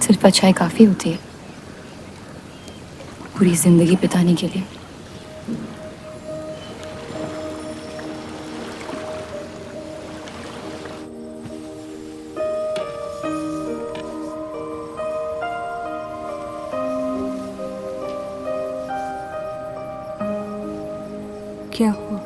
सिर्फ अच्छाई काफी होती है पूरी जिंदगी बिताने के लिए। क्या हुआ?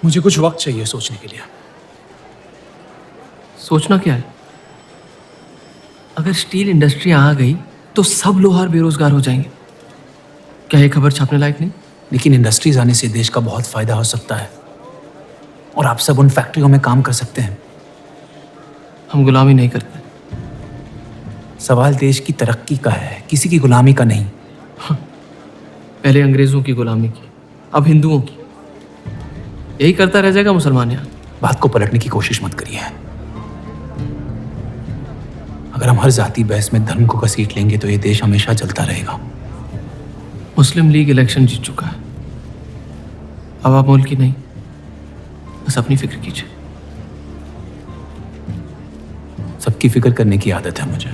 मुझे कुछ वक्त चाहिए सोचने के लिए। सोचना क्या है? अगर स्टील इंडस्ट्री आ गई तो सब लोहार बेरोजगार हो जाएंगे। क्या ये खबर छापने लायक नहीं? लेकिन इंडस्ट्रीज आने से देश का बहुत फायदा हो सकता है और आप सब उन फैक्ट्रियों में काम कर सकते हैं। हम गुलामी नहीं करते। सवाल देश की तरक्की का है, किसी की गुलामी का नहीं। पहले अंग्रेजों की गुलामी की, अब हिंदुओं की। यही करता रह जाएगा मुसलमान यहाँ। बात को पलटने की कोशिश मत करिए। अगर हम हर जाति बहस में धर्म को घसीट लेंगे तो ये देश हमेशा चलता रहेगा। मुस्लिम लीग इलेक्शन जीत चुका है। अब आप मुल्क की नहीं, बस अपनी फिक्र कीजिए। सबकी फिक्र करने की आदत है मुझे,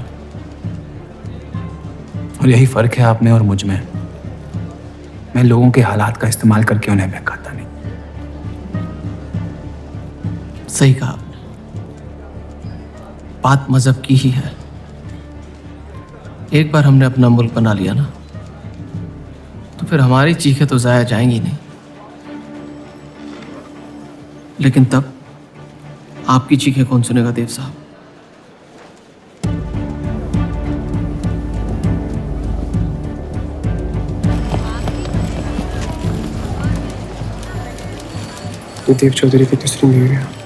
और यही फर्क है आप में और मुझ में। मैं लोगों के हालात का इस्तेमाल करके उन्हें बहकाता नहीं। सही कहा आपने। बात मजहब की ही है। एक बार हमने अपना मुल्क बना लिया ना, तो फिर हमारी चीखें तो जाया जाएंगी नहीं। लेकिन तब आपकी चीखें कौन सुनेगा देव साहब? तो देव चौधरी की तीसरी बीवी है।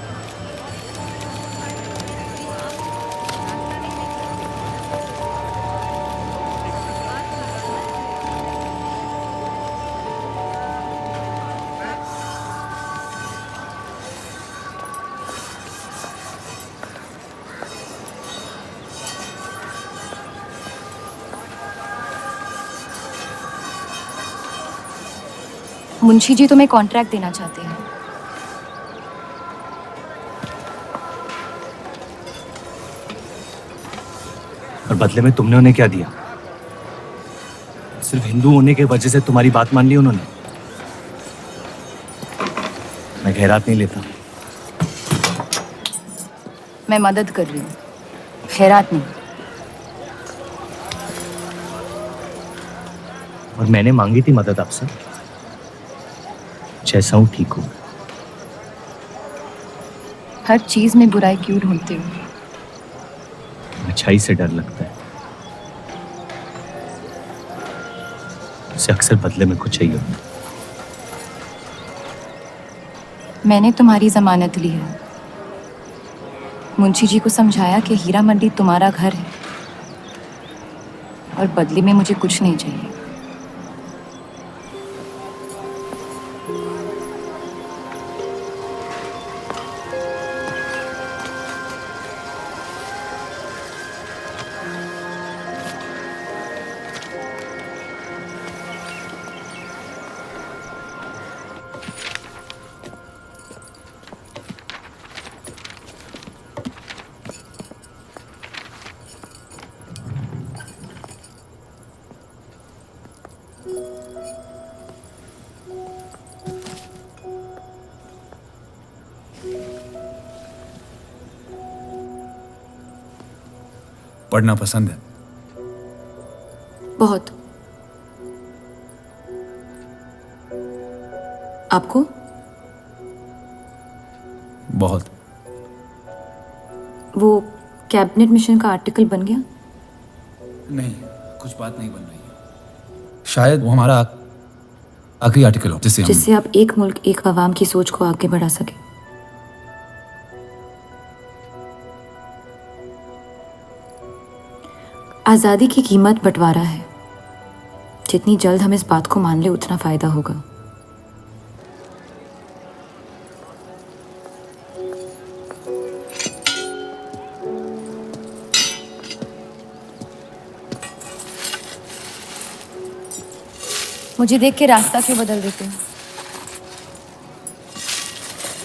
मुंशी जी तुम्हें कॉन्ट्रैक्ट देना चाहते हैं। और बदले में तुमने उन्हें क्या दिया? सिर्फ हिंदू होने की वजह से तुम्हारी बात मान ली उन्होंने? मैं खैरात नहीं लेता। मैं मदद कर रही हूँ, खैरात नहीं। और मैंने मांगी थी मदद आपसे। जैसा हूं ठीक हूं। हर चीज में बुराई क्यों ढूंढते हो? अच्छाई से डर लगता है। उसे अक्सर बदले में कुछ चाहिए होता। मैंने तुम्हारी जमानत ली है। मुंशी जी को समझाया कि हीरा मंडी तुम्हारा घर है और बदले में मुझे कुछ नहीं चाहिए। पढ़ना पसंद है? बहुत। आपको? बहुत। वो कैबिनेट मिशन का आर्टिकल बन गया? नहीं, कुछ बात नहीं बन रही है। शायद वो हमारा आखिरी आर्टिकल हो जिससे आप एक मुल्क एक अवाम की सोच को आगे बढ़ा सके। आज़ादी की कीमत बंटवारा है। जितनी जल्द हम इस बात को मान ले उतना फायदा होगा। मुझे देख के रास्ता क्यों बदल देते हो?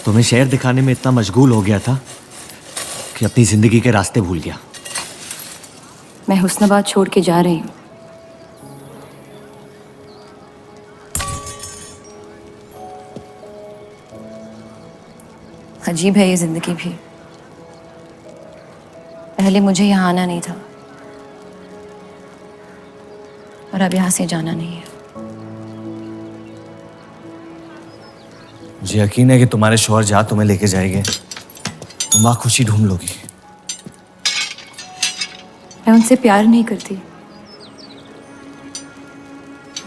तुम्हें शहर दिखाने में इतना मशगूल हो गया था कि अपनी जिंदगी के रास्ते भूल गया। मैं हुस्नाबाद छोड़ के जा रही हूँ। अजीब है ये जिंदगी भी। पहले मुझे यहाँ आना नहीं था और अब यहाँ से जाना नहीं है। मुझे यकीन है कि तुम्हारे शौहर जहाँ तुम्हें लेके जाएंगे तुम वहाँ खुशी ढूंढ लोगी। मैं उनसे प्यार नहीं करती,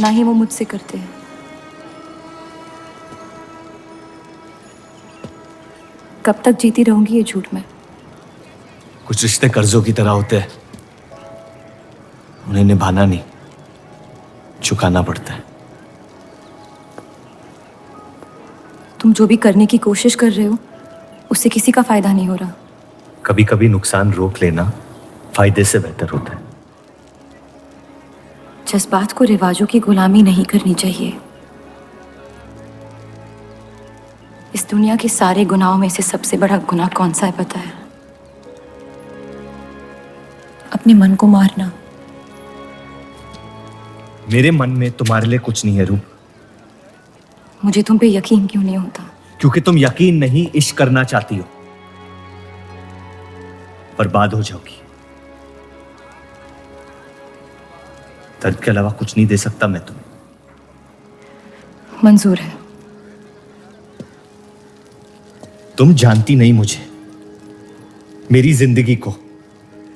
ना ही वो मुझसे करते हैं। कब तक जीती रहूंगी ये झूठ में? कुछ रिश्ते कर्जों की तरह होते हैं, उन्हें निभाना नहीं, चुकाना पड़ता है। तुम जो भी करने की कोशिश कर रहे हो उससे किसी का फायदा नहीं हो रहा। कभी कभी नुकसान रोक लेना फायदे से बेहतर होता है। जज्बात को रिवाजों की गुलामी नहीं करनी चाहिए। इस दुनिया के सारे गुनाहों में से सबसे बड़ा गुनाह कौन सा है पता है? अपने मन को मारना। मेरे मन में तुम्हारे लिए कुछ नहीं है रूप। मुझे तुम पे यकीन क्यों नहीं होता? क्योंकि तुम यकीन नहीं इश्क करना चाहती हो। बर्बाद हो जाओगी। दर्द के अलावा कुछ नहीं दे सकता मैं तुम्हें। मंजूर है। तुम जानती नहीं मुझे, मेरी जिंदगी को,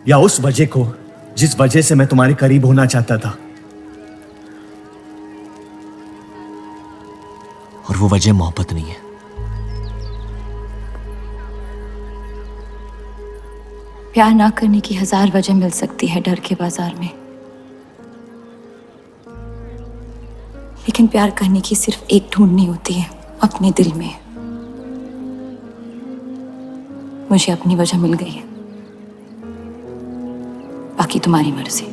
या उस वजह को जिस वजह से मैं तुम्हारे करीब होना चाहता था। और वो वजह मोहब्बत नहीं है। प्यार ना करने की 1000 वजह मिल सकती है डर के बाजार में, लेकिन प्यार करने की सिर्फ एक ढूंढनी होती है, अपने दिल में। मुझे अपनी वजह मिल गई है, बाकी तुम्हारी मर्जी।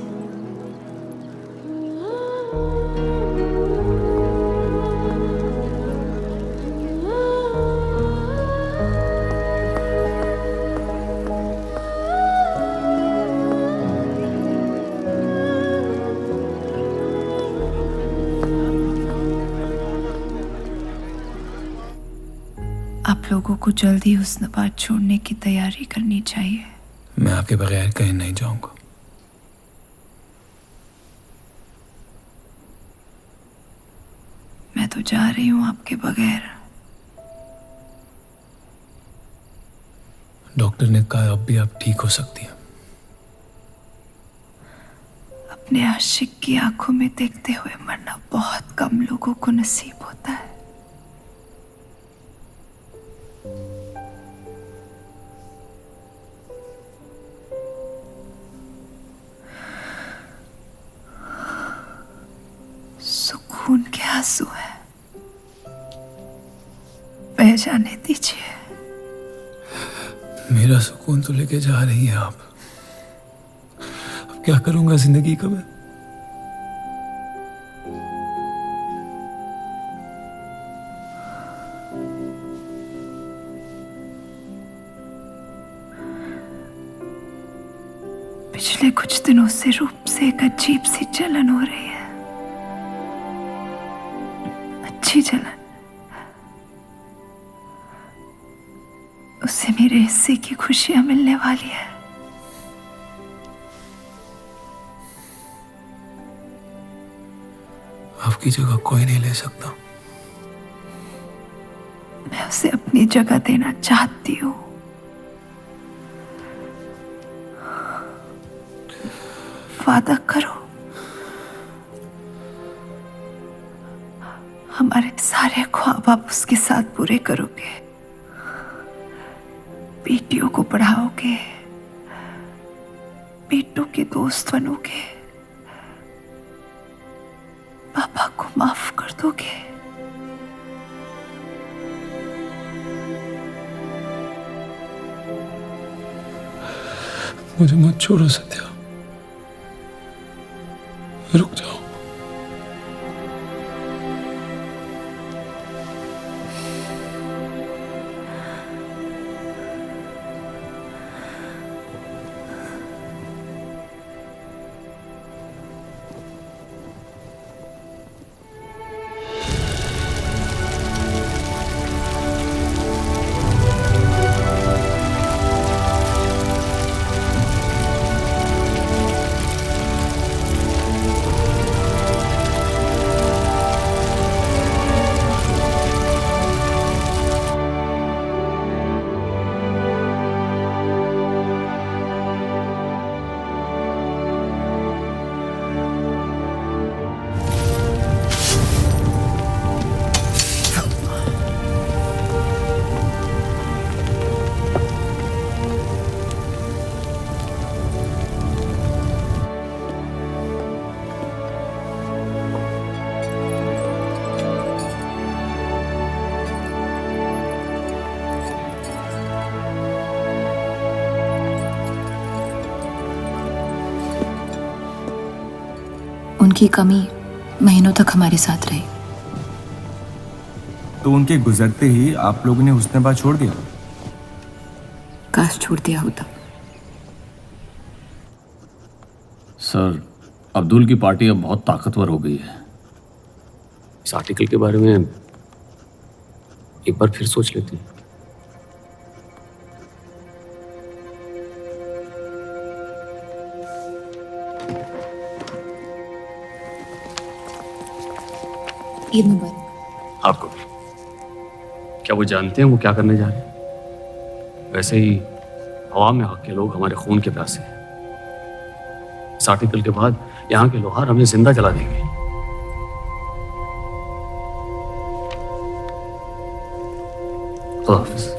आप लोगों को जल्दी हुस्नाबाद छोड़ने की तैयारी करनी चाहिए। मैं आपके बगैर कहीं नहीं जाऊंगा। मैं तो जा रही हूँ आपके बगैर। डॉक्टर ने कहा अब भी आप ठीक हो सकती हैं। अपने आशिक की आंखों में देखते हुए मरना बहुत कम लोगों को नसीब होता है। सुकून के आंसू है, बह जाने दीजिए। मेरा सुकून तो लेके जा रही हैं आप। अब क्या करूंगा जिंदगी का मैं? पिछले कुछ दिनों से रूप से एक अजीब सी जलन हो रही है, अच्छी जलन। उसे मेरे हिस्से की खुशियां मिलने वाली है। आपकी जगह कोई नहीं ले सकता। मैं उसे अपनी जगह देना चाहती हूँ। वादा करो, हमारे सारे ख्वाब आप उसके साथ पूरे करोगे, बेटियों को पढ़ाओगे, बेटों के दोस्त बनोगे, पापा को माफ कर दोगे। मुझे मत छोड़ो सत्या, रुक जाओ। उनकी कमी महीनों तक हमारे साथ रही। तो उनके गुजरते ही आप लोगों ने हुस्न-ए-बात छोड़ दिया? काश छोड़ दिया होता। सर, अब्दुल की पार्टी अब बहुत ताकतवर हो गई है। इस आर्टिकल के बारे में एक बार फिर सोच लेते हैं। ईद मुबारक। आपको भी। क्या वो जानते हैं वो क्या करने जा रहे हैं? वैसे ही हवा में हक के लोग हमारे खून के प्यासे हैं। इस आर्टिकल के बाद यहाँ के लोहार हमें जिंदा जला देंगे। खुदा हाफिज।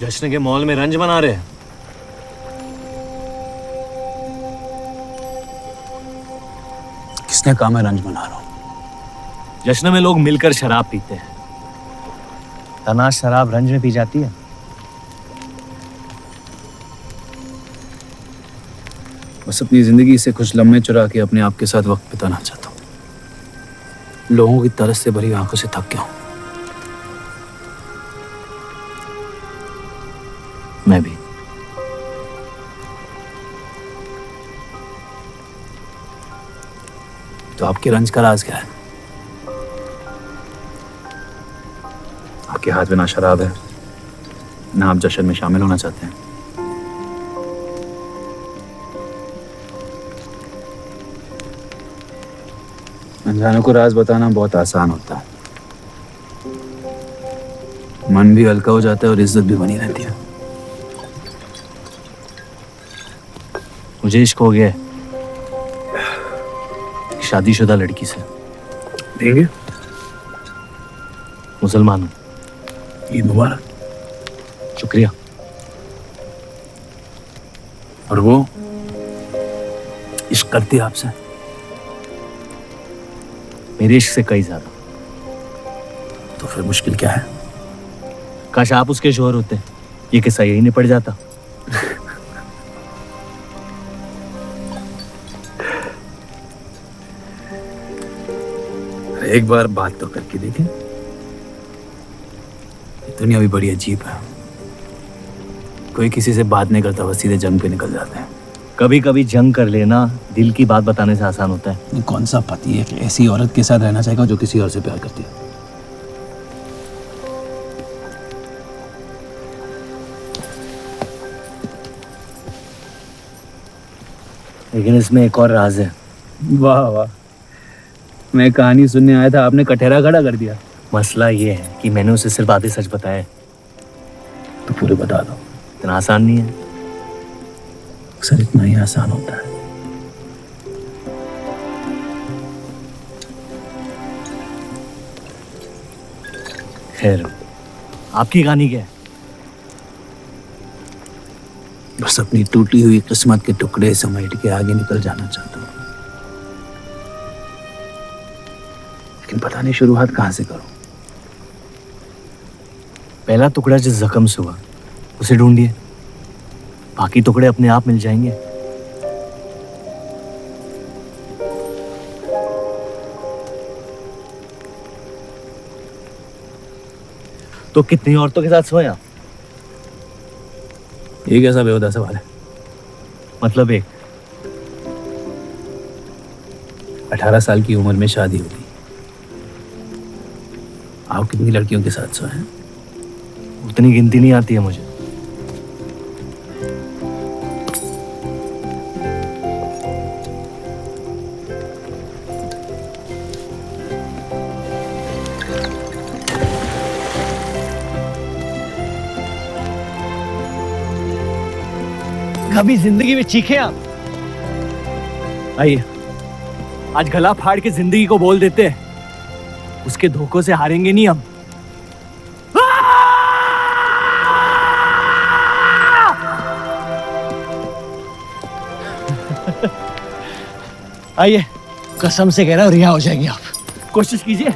जश्न के मॉल में रंज मना रहे हैं। किसने कहा मैं रंज मना रहा हूं? जश्न में लोग मिलकर शराब पीते हैं। तनाश शराब रंज में पी जाती है। बस अपनी जिंदगी से कुछ लम्हे चुरा के अपने आप के साथ वक्त बिताना चाहता हूं। लोगों की तरस से भरी आंखों से थक गया हूं। मैं भी। तो आपके रंज का राज क्या है? आपके हाथ में ना शराब है, ना आप जश्न में शामिल होना चाहते हैं। अनजानों को राज बताना बहुत आसान होता है। मन भी हल्का हो जाता है और इज्जत भी बनी रहती है। मुझे इश्क हो गया है। शादीशुदा लड़की से। देंगे? मुसलमान हूँ। ईद मुबारक। शुक्रिया। और वो इश्क करती है आपसे? मेरे इश्क से कई ज्यादा। तो फिर मुश्किल क्या है? काश आप उसके शोहर होते, ये किस्सा यही निपट जाता। एक बार बात तो करके देखें। दुनिया भी बड़ी अजीब है, कोई किसी से बात नहीं करता, बस सीधे जंग पे निकल जाते हैं। कभी कभी जंग कर लेना दिल की बात बताने से आसान होता है। कौन सा पति है कि ऐसी औरत के साथ रहना चाहेगा जो किसी और से प्यार करती है? लेकिन इसमें एक और राज है। वाह वाह, मैं कहानी सुनने आया था, आपने कटहरा खड़ा कर दिया। मसला ये है कि मैंने उसे सिर्फ आधे सच बताया। तो पूरे बता दो। इतना आसान नहीं है। अक्सर इतना ही आसान होता है। खैर, आपकी कहानी क्या है? बस अपनी टूटी हुई किस्मत के टुकड़े समेट के आगे निकल जाना चाहता हूँ, लेकिन पता नहीं शुरुआत कहाँ से करूं। पहला टुकड़ा जिस जख्म से हुआ उसे ढूंढिए, बाकी टुकड़े अपने आप मिल जाएंगे। तो कितनी औरतों के साथ सोए आप? ये कैसा बेहुदा सवाल है? मतलब एक। 18 साल की उम्र में शादी होगी। आप कितनी लड़कियों के साथ सोए हैं? उतनी गिनती नहीं आती है मुझे। कभी जिंदगी में चीखे आप? आइए, आज गला फाड़ के जिंदगी को बोल देते हैं, उसके धोखों से हारेंगे नहीं हम। आइए, कसम से कह रहा हूं रिहा हो जाएंगे आप। कोशिश कीजिए।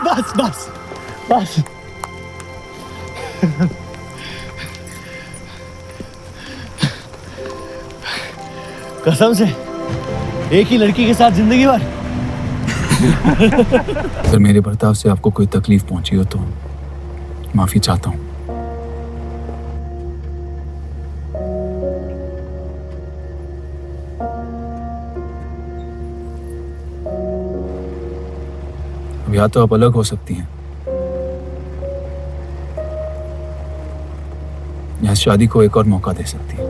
बस बस बस। कसम से एक ही लड़की के साथ जिंदगी भर। अगर मेरे बर्ताव से आपको कोई तकलीफ पहुंची हो तो माफी चाहता हूं। अब या तो आप अलग हो सकती हैं या शादी को एक और मौका दे सकती हैं।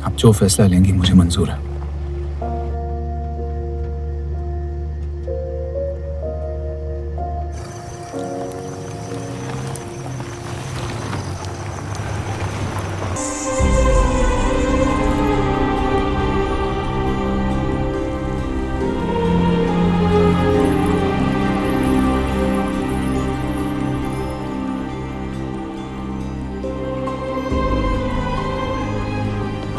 आप जो फैसला लेंगी मुझे मंजूर है।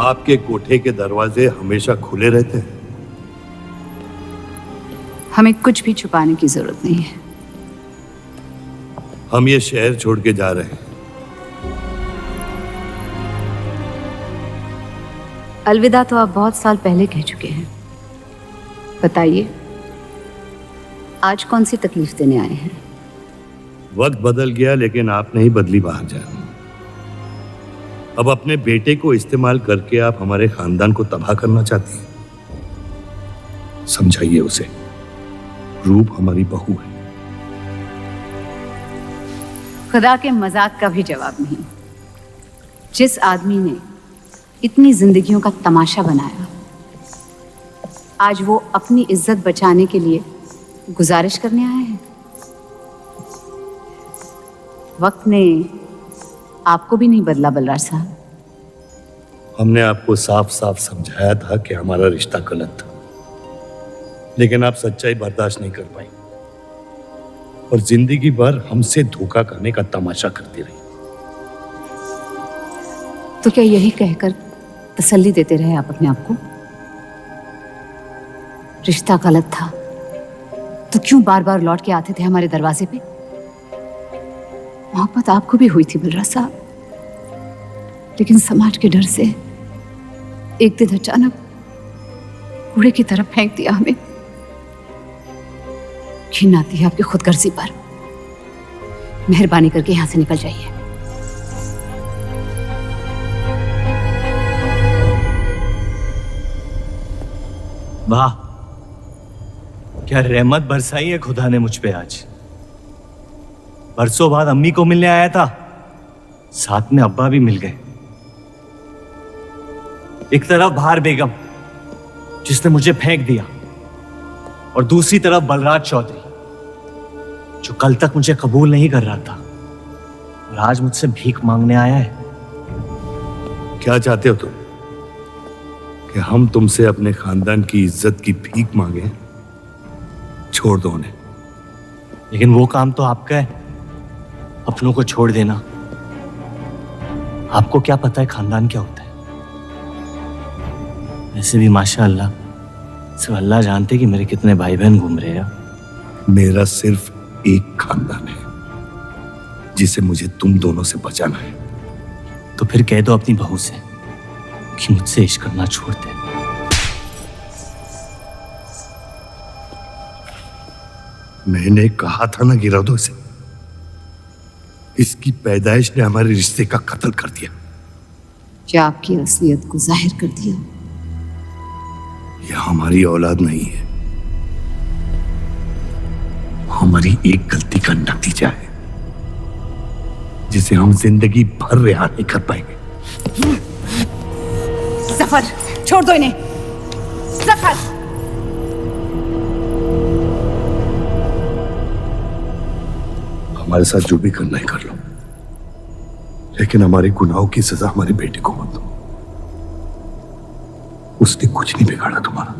आपके कोठे के दरवाजे हमेशा खुले रहते हैं? हमें कुछ भी छुपाने की जरूरत नहीं है। हम ये शहर छोड़ के जा रहे हैं। अलविदा तो आप बहुत साल पहले कह चुके हैं। बताइए, आज कौन सी तकलीफ देने आए हैं? वक्त बदल गया लेकिन आप नहीं बदली बाहर जान। अब अपने बेटे को इस्तेमाल करके आप हमारे खानदान को तबाह करना चाहती हैं। समझाइए उसे, रूप हमारी बहू है। खुदा के मजाक का भी जवाब नहीं। जिस आदमी ने इतनी जिंदगियों का तमाशा बनाया, आज वो अपनी इज्जत बचाने के लिए गुजारिश करने आए हैं। वक्त ने आपको भी नहीं बदला बलराज साहब। हमने आपको साफ साफ समझाया था कि हमारा रिश्ता गलत था, लेकिन आप सच्चाई बर्दाश्त नहीं कर पाई और जिंदगी भर हमसे धोखा करने का तमाशा करती रही। तो क्या यही कहकर तसल्ली देते रहे आप अपने आप को? रिश्ता गलत था तो क्यों बार बार लौट के आते थे हमारे दरवाजे पे? मोहब्बत आपको भी हुई थी बलराज साहब, लेकिन समाज के डर से एक दिन अचानक कूड़े की तरफ फेंक दिया हमें। घिन आती है आपकी खुदगर्जी पर। मेहरबानी करके यहां से निकल जाइए। वाह, क्या रहमत बरसाई है खुदा ने मुझ पे आज। बरसों बाद अम्मी को मिलने आया था, साथ में अब्बा भी मिल गए। एक तरफ बहार बेगम जिसने मुझे फेंक दिया, और दूसरी तरफ बलराज चौधरी जो कल तक मुझे कबूल नहीं कर रहा था और आज मुझसे भीख मांगने आया है। क्या चाहते हो तुम? कि हम तुमसे अपने खानदान की इज्जत की भीख मांगे? छोड़ दो उन्हें। लेकिन वो काम तो आपका है, अपनों को छोड़ देना। आपको क्या पता है खानदान क्या होता है? वैसे भी माशाअल्लाह सिर्फ अल्लाह जानते कि मेरे कितने भाई बहन घूम रहे हैं। मेरा सिर्फ एक खानदान है जिसे मुझे तुम दोनों से बचाना है। तो फिर कह दो अपनी बहू से कि मुझसे इश्क करना छोड़ दे। मैंने कहा था ना गिरा दो इसे। इसकी पैदाइश ने हमारे रिश्ते का कत्ल कर दिया। क्या आपकी असलियत को जाहिर कर दिया? यह हमारी औलाद नहीं है, हमारी एक गलती का नतीजा है जिसे हम जिंदगी भर रिहा नहीं कर पाएंगे। जफर, छोड़ दो इन्हें। जफर, हमारे साथ जो भी करना है कर लो, लेकिन हमारे गुनाहों की सजा हमारे बेटे को मत दो। उसने कुछ नहीं बिगाड़ा तुम्हारा।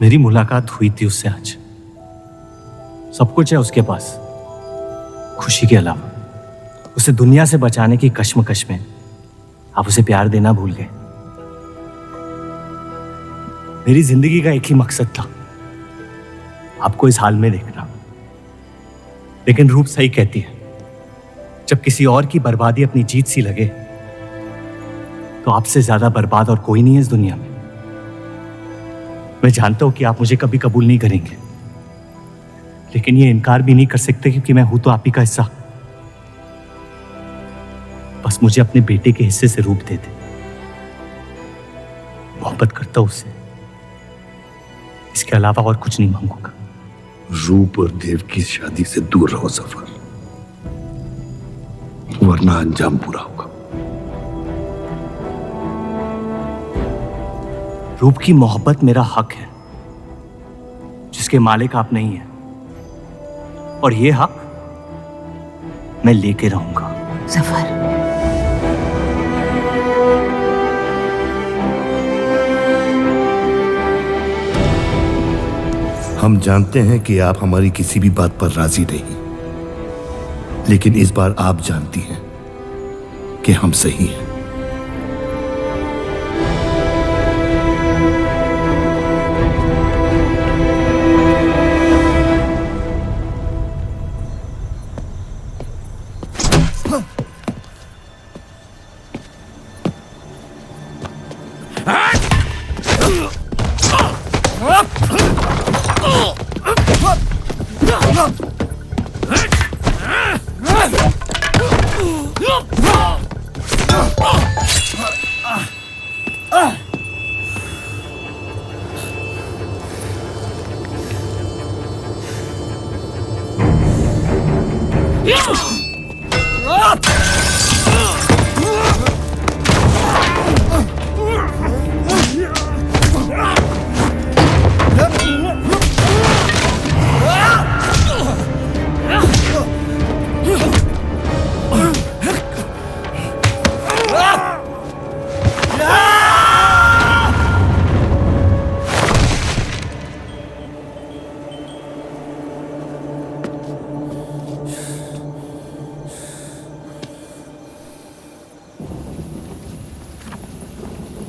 मेरी मुलाकात हुई थी उससे आज। सब कुछ है उसके पास, खुशी के अलावा। उसे दुनिया से बचाने की कश्मकश में आप उसे प्यार देना भूल गए। मेरी जिंदगी का एक ही मकसद था, आपको इस हाल में देखना। लेकिन रूप सही कहती है, जब किसी और की बर्बादी अपनी जीत सी लगे तो आपसे ज्यादा बर्बाद और कोई नहीं है इस दुनिया में। मैं जानता हूं कि आप मुझे कभी कबूल नहीं करेंगे, लेकिन ये इनकार भी नहीं कर सकते क्योंकि मैं हूं तो आप ही का हिस्सा। बस मुझे अपने बेटे के हिस्से से रूप दे दे। मोहब्बत करता हूं उससे, इसके अलावा और कुछ नहीं मांगूंगा। रूप और देव की शादी से दूर रहो सफर, वरना अंजाम बुरा होगा। रूप की मोहब्बत मेरा हक है जिसके मालिक आप नहीं हैं, और ये हक मैं लेके रहूंगा। जफर, हम जानते हैं कि आप हमारी किसी भी बात पर राजी नहीं, लेकिन इस बार आप जानती हैं कि हम सही हैं।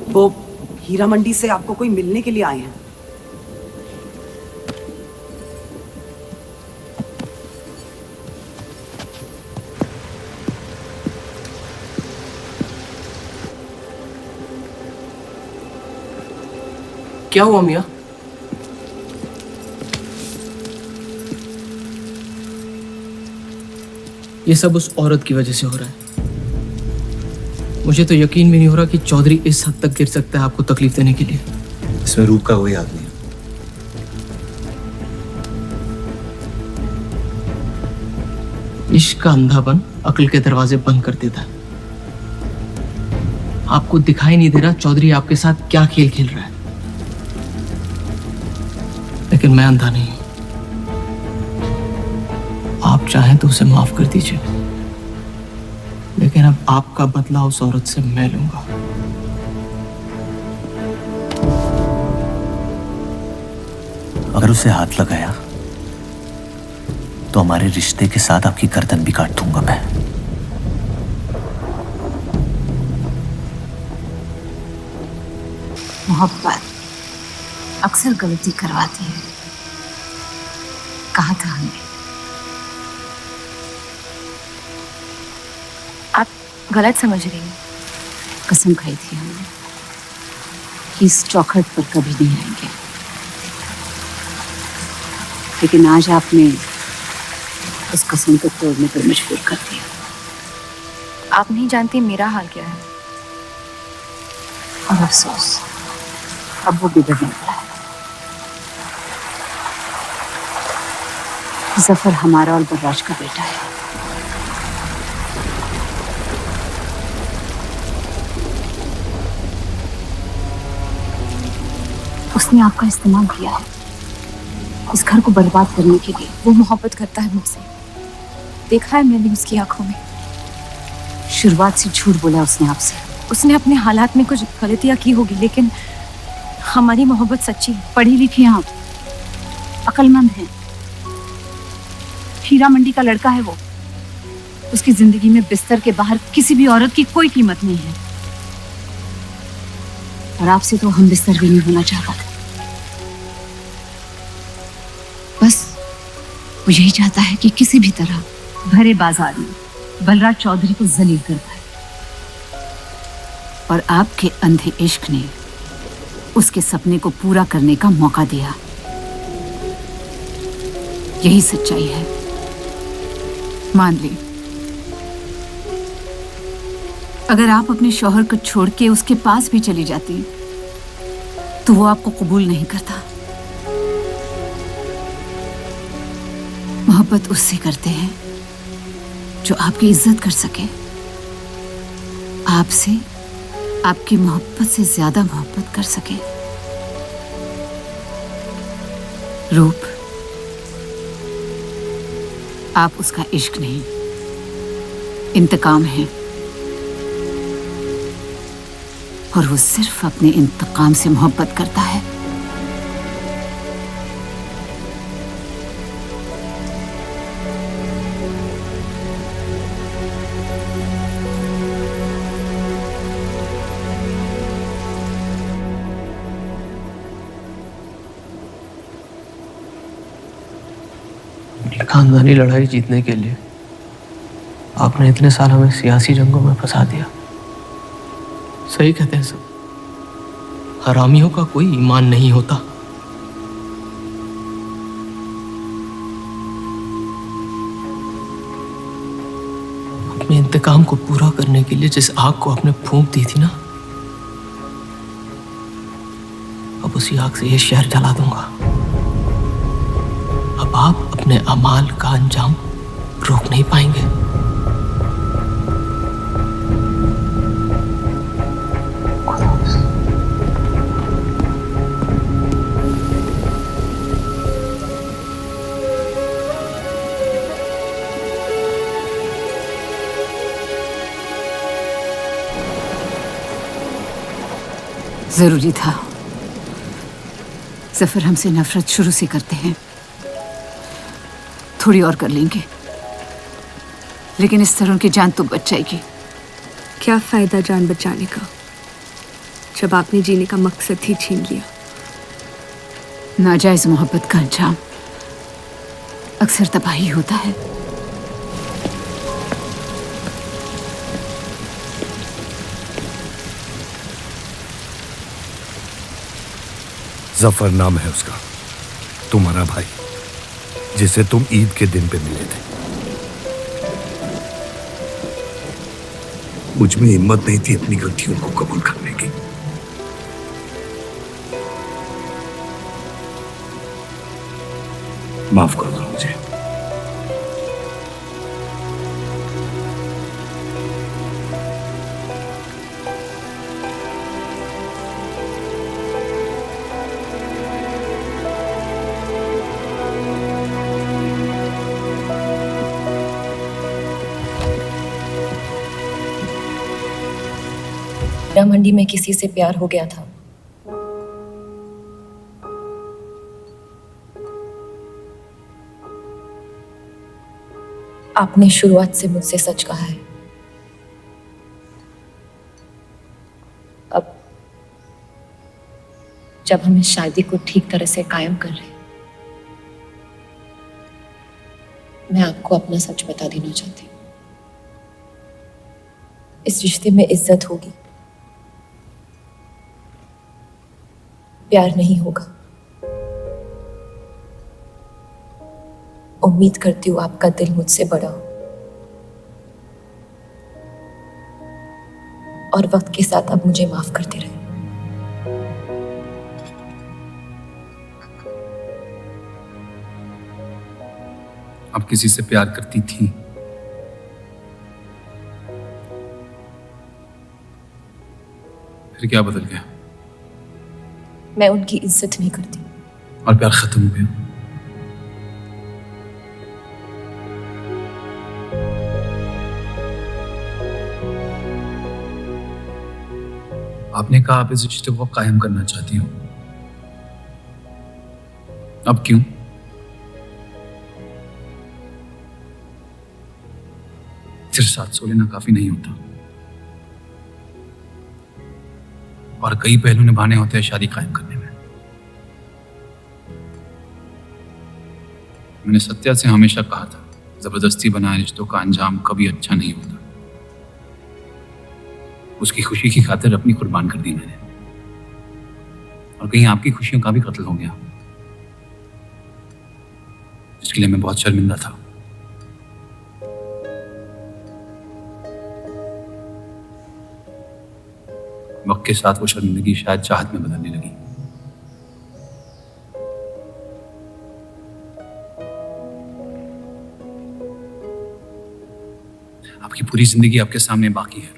वो हीरा मंडी से आपको कोई मिलने के लिए आए हैं। क्या हुआ मियाँ? ये सब उस औरत की वजह से हो रहा है। मुझे तो यकीन भी नहीं हो रहा कि चौधरी इस हद तक गिर सकता है आपको तकलीफ देने के लिए। इसमें रूप का कोई आदमी है। इश्क का अंधापन अक्ल के दरवाजे बंद कर देता है। आपको दिखाई नहीं दे रहा चौधरी आपके साथ क्या खेल खेल रहा है, लेकिन मैं अंधा नहीं हूं। आप चाहें तो उसे माफ कर दीजिए, लेकिन अब आपका बदला उस औरत से मैं लूंगा। अगर उसे हाथ लगाया तो हमारे रिश्ते के साथ आपकी गर्दन भी काट दूंगा मैं। मोहब्बत अक्सर गलती करवाती है, कहा था हमने। आप गलत समझ रही हैं। कसम खाई थी हमने कि इस चौखट पर कभी नहीं आएंगे, लेकिन आज आपने उस कसम को तोड़ने पर मजबूर कर दिया। आप नहीं जानती मेरा हाल क्या है। और अफसोस अब वो बिगड़ने वाला है। जफर हमारा और बर्राज का बेटा है। उसने आपका इस्तेमाल किया है इस घर को बर्बाद करने के लिए। वो मोहब्बत करता है मुझसे, देखा है मैंने उसकी आंखों में। शुरुआत से झूठ बोला उसने आपसे। उसने अपने हालात में कुछ गलतियां की होगी, लेकिन हमारी मोहब्बत सच्ची है। पढ़ी लिखी हैं आप, अक्लमंद हैं। हीरा मंडी का लड़का है वो। उसकी जिंदगी में बिस्तर के बाहर किसी भी औरत की कोई कीमत नहीं है। और आपसे तो हम बिस्तर भी नहीं होना चाहता था। बस वो यही चाहता है कि किसी भी तरह भरे बाजार में बलराज चौधरी को जलील कर पाए। और आपके अंधे इश्क ने उसके सपने को पूरा करने का मौका दिया। यही सच्चाई है, मान ली। अगर आप अपने शौहर को छोड़ के उसके पास भी चली जाती तो वो आपको कबूल नहीं करता। मोहब्बत उससे करते हैं जो आपकी इज्जत कर सके। आपसे, आपकी मोहब्बत से ज्यादा मोहब्बत कर सके। रूप, आप उसका इश्क नहीं, इंतकाम है। और वो सिर्फ अपने इंतकाम से मोहब्बत करता है। खानदानी लड़ाई जीतने के लिए आपने इतने साल हमें सियासी जंगों में फंसा दिया। सही कहते हैं सब, हरामियों का कोई ईमान नहीं होता। अपने इंतकाम को पूरा करने के लिए जिस आग को आपने फूंक दी थी ना, अब उसी आग से ये शहर जला दूंगा। अब आप अपने अमाल का अंजाम रोक नहीं पाएंगे। जरूरी था। जफर हमसे नफरत शुरू से करते हैं। थोड़ी और कर लेंगे, लेकिन इस तरह उनकी जान तो बच जाएगी। क्या फायदा जान बचाने का जब आपने जीने का मकसद ही छीन लिया। नाजायज मोहब्बत का अंजाम अक्सर तबाही होता है। जफर नाम है उसका, तुम्हारा भाई, जिसे तुम ईद के दिन पे मिले थे। मुझ में हिम्मत नहीं थी अपनी गलतियों को कबूल करने की। माफ कर दो मुझे। मंडी में किसी से प्यार हो गया था। आपने शुरुआत से मुझसे सच कहा है। अब जब हम इस शादी को ठीक तरह से कायम कर रहे हैं, मैं आपको अपना सच बता देना चाहती हूँ। इस रिश्ते में इज्जत होगी, प्यार नहीं होगा। उम्मीद करती हूँ आपका दिल मुझसे बड़ा हो और वक्त के साथ अब मुझे माफ करते रहे। आप किसी से प्यार करती थी? फिर क्या बदल गया? मैं उनकी इज्जत नहीं करती। और प्यार खत्म हो गया? आपने कहा आप इस रिश्ते को कायम करना चाहती हो, अब क्यों? सिर्फ साथ सो लेना काफी नहीं होता, और कई पहलू निभाने होते हैं शादी कायम करने में। मैंने सत्या से हमेशा कहा था, जबरदस्ती बनाए रिश्तों का अंजाम कभी अच्छा नहीं होता। उसकी खुशी की खातिर अपनी कुर्बान कर दी मैंने, और कहीं आपकी खुशियों का भी कत्ल हो गया, जिसके लिए मैं बहुत शर्मिंदा था। वक्त के साथ वो शर्मिंदगी शायद चाहत में बदलने लगी। आपकी पूरी जिंदगी आपके सामने बाकी है।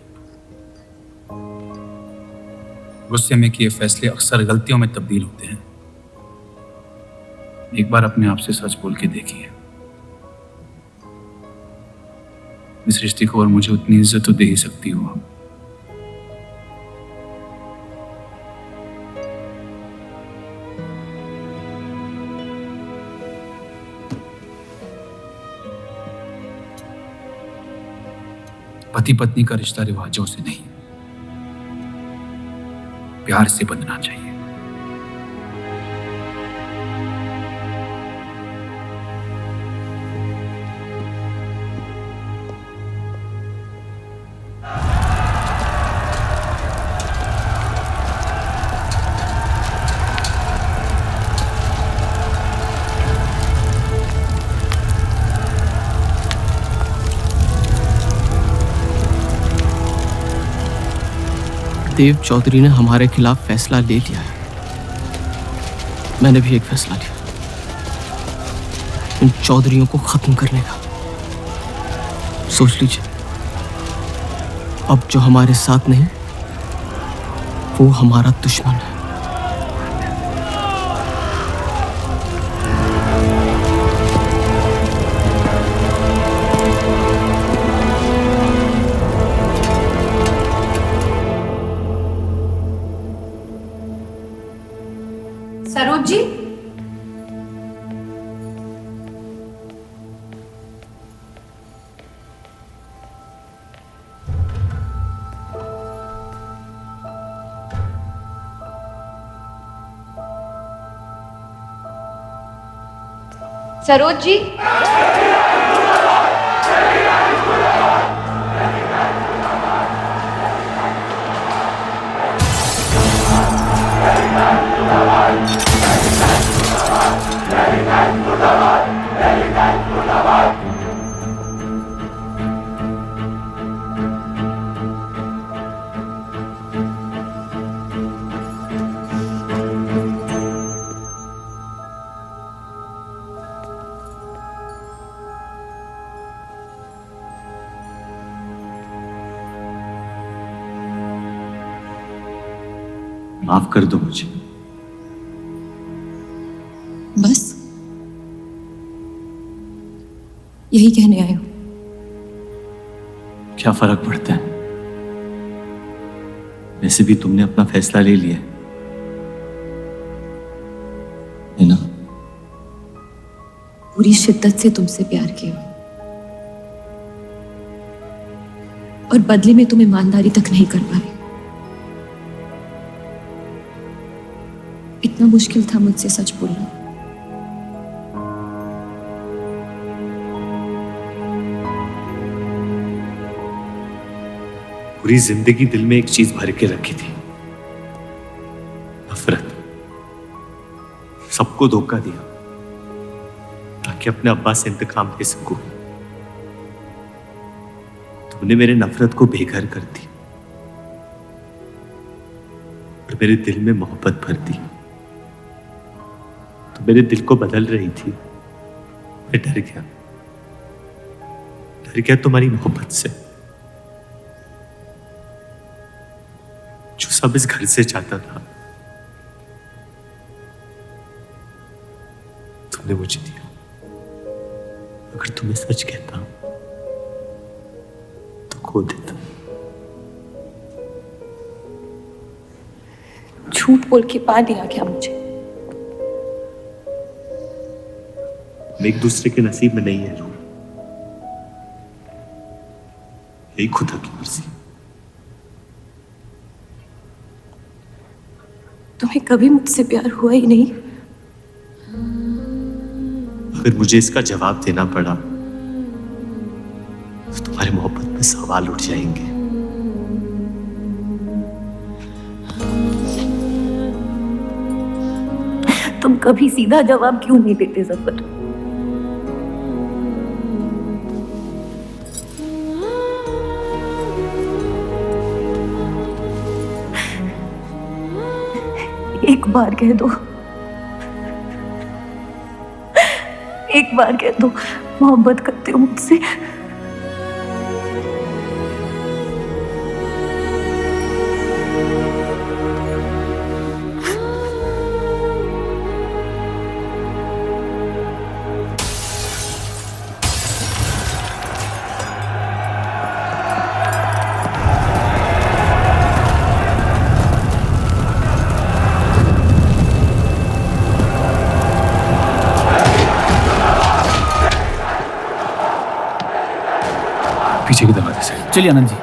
गुस्से में किए फैसले अक्सर गलतियों में तब्दील होते हैं। एक बार अपने आप से सच बोल के देखिए, इस रिश्ते को और मुझे उतनी इज्जत तो दे ही सकती हो आप। पति पत्नी का रिश्ता रिवाजों से नहीं, प्यार से बंधना चाहिए। देव चौधरी ने हमारे खिलाफ फैसला ले लिया है। मैंने भी एक फैसला लिया, इन चौधरियों को खत्म करने का। सोच लीजिए, अब जो हमारे साथ नहीं वो हमारा दुश्मन है। सरोज जी, सरोज जी, माफ कर दो मुझे। बस यही कहने आए हो? क्या फर्क पड़ता है, वैसे भी तुमने अपना फैसला ले लिया है ना। पूरी शिद्दत से तुमसे प्यार किया और बदले में तुम ईमानदारी तक नहीं कर पाए। इतना मुश्किल था मुझसे सच बोलना। पूरी जिंदगी दिल में एक चीज भर के रखी थी, नफरत। सबको धोखा दिया ताकि अपने अब्बा से इंतकाम ले सकूं। तुमने मेरे नफरत को बेघर कर दी और मेरे दिल में मोहब्बत भर दी। तो मेरे दिल को बदल रही थी, मैं डर गया तुम्हारी मोहब्बत से, जो सब इस घर से चाहता था तुमने मुझे दिया। अगर तुम्हें सच कहता तो खो देता। झूठ बोल के पा लिया क्या मुझे? हम एक दूसरे के नसीब में नहीं है रूह, यही खुदा की मर्जी। तुम्हें कभी मुझसे प्यार हुआ ही नहीं? अगर मुझे इसका जवाब देना पड़ा तो तुम्हारी मोहब्बत में सवाल उठ जाएंगे। तुम कभी सीधा जवाब क्यों नहीं देते जफर? एक बार कह दो, एक बार कह दो मोहब्बत करते हो मुझसे। पीछे के दरवाजे से। चलिए आनंद जी।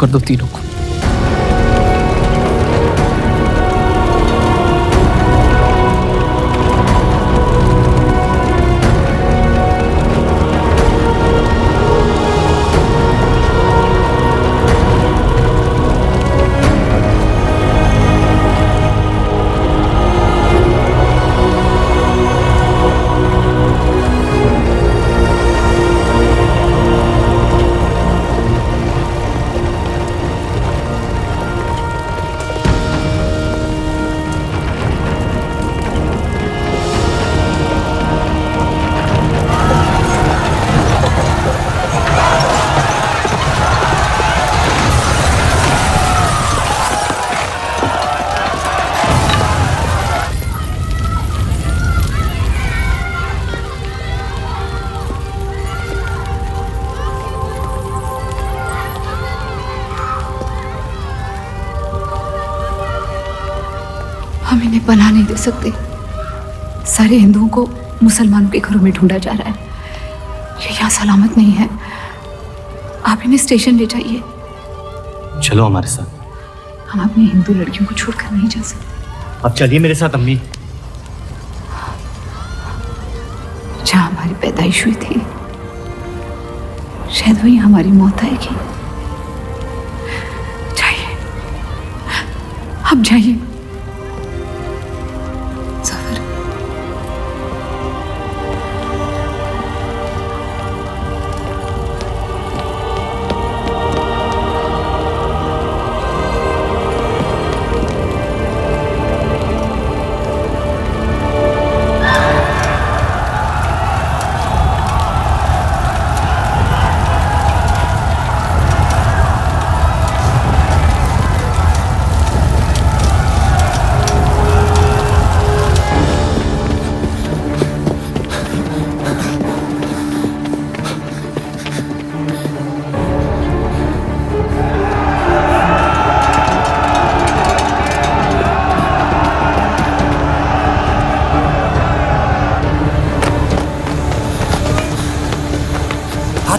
कर दो तीनों को। हम इन्हें पनाह नहीं दे सकते। सारे हिंदुओं को मुसलमानों के घरों में ढूंढा जा रहा है। ये यहाँ सलामत नहीं है। आप इन्हें स्टेशन ले जाइए। चलो हमारे साथ। हम अपनी हिंदू लड़कियों को छोड़कर नहीं जा सकते। अब चलिए मेरे साथ अम्मी। जहाँ हमारी पैदाइश हुई थी शायद वही हमारी मौत आएगी। जाइए, अब जाइए।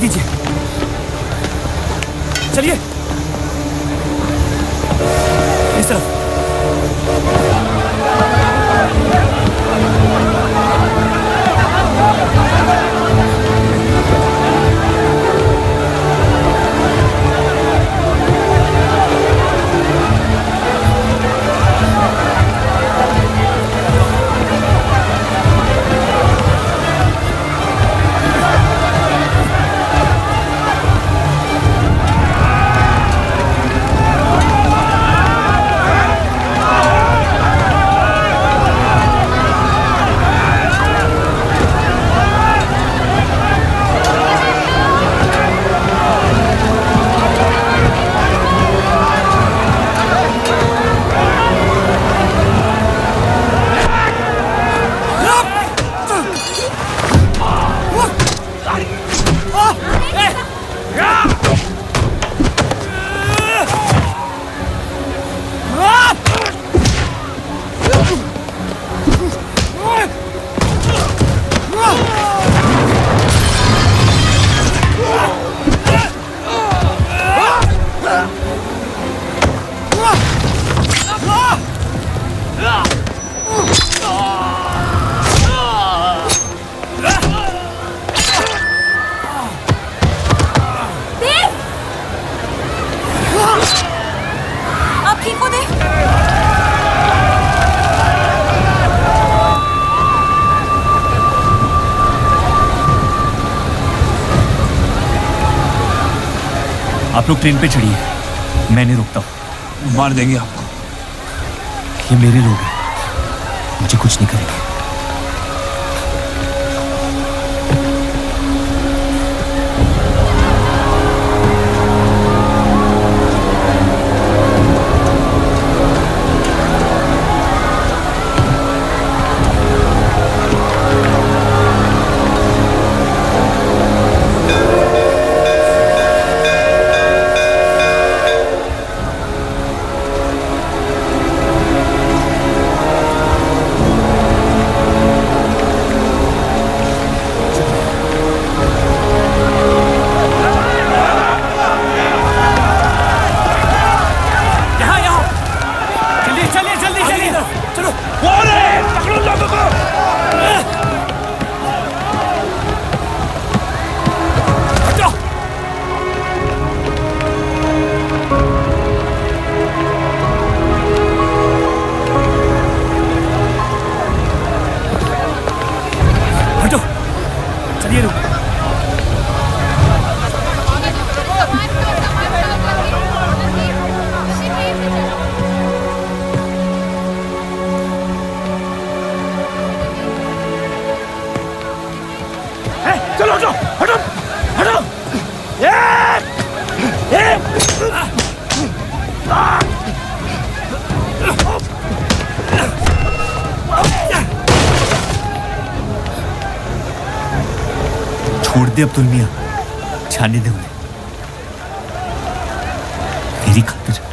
दीजिए, चलिए इस तरफ। आप लोग ट्रेन पे चढ़िए, मैं नहीं रुकता हूँ। मार देंगे आपको। ये मेरे लोग हैं, मुझे कुछ नहीं करेंगे। दे अब्दुल मियाँ, जाने दे उन्हें मेरी खातिर।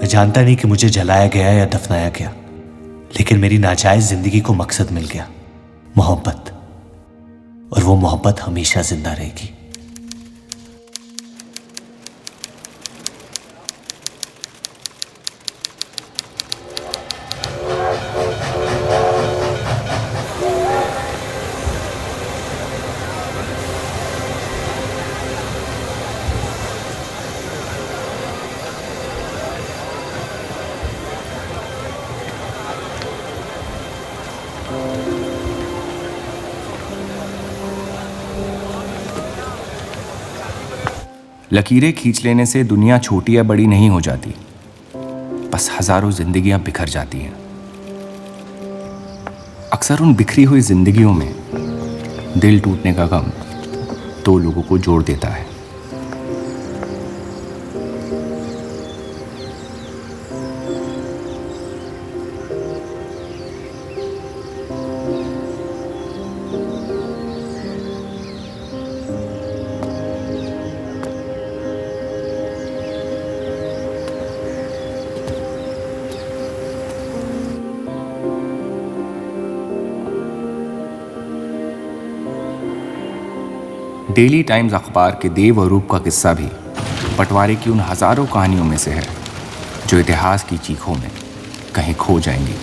मैं जानता नहीं कि मुझे जलाया गया या दफनाया गया, लेकिन मेरी नाजायज जिंदगी को मकसद मिल गया, मोहब्बत। और वो मोहब्बत हमेशा जिंदा रहेगी। लकीरें खींच लेने से दुनिया छोटी या बड़ी नहीं हो जाती, बस हजारों जिंदगियां बिखर जाती हैं। अक्सर उन बिखरी हुई जिंदगियों में दिल टूटने का गम दो लोगों को जोड़ देता है। डेली टाइम्स अखबार के देव और रूप का किस्सा भी बंटवारे की उन हजारों कहानियों में से है जो इतिहास की चीखों में कहीं खो जाएंगी।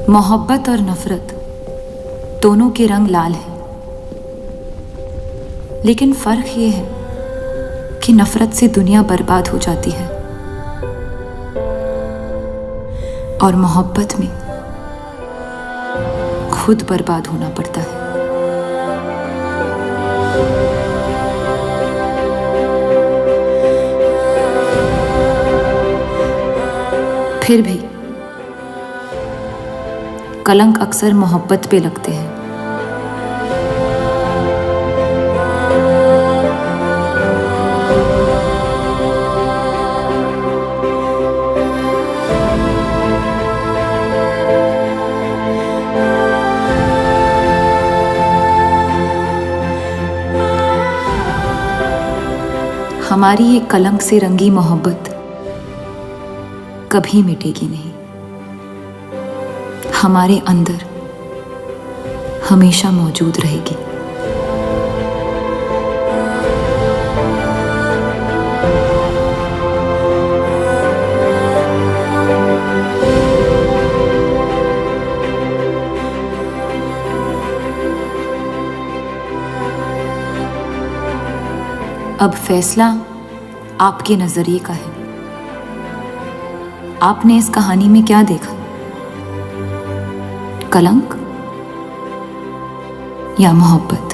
मोहब्बत और नफरत दोनों के रंग लाल हैं, लेकिन फर्क ये है कि नफरत से दुनिया बर्बाद हो जाती है और मोहब्बत में खुद बर्बाद होना पड़ता है। फिर भी कलंक अक्सर मोहब्बत पे लगते हैं। हमारी ये कलंक से रंगी मोहब्बत कभी मिटेगी नहीं, हमारे अंदर हमेशा मौजूद रहेगी। अब फैसला आपके नजरिए का है। आपने इस कहानी में क्या देखा? कलंक या मोहब्बत?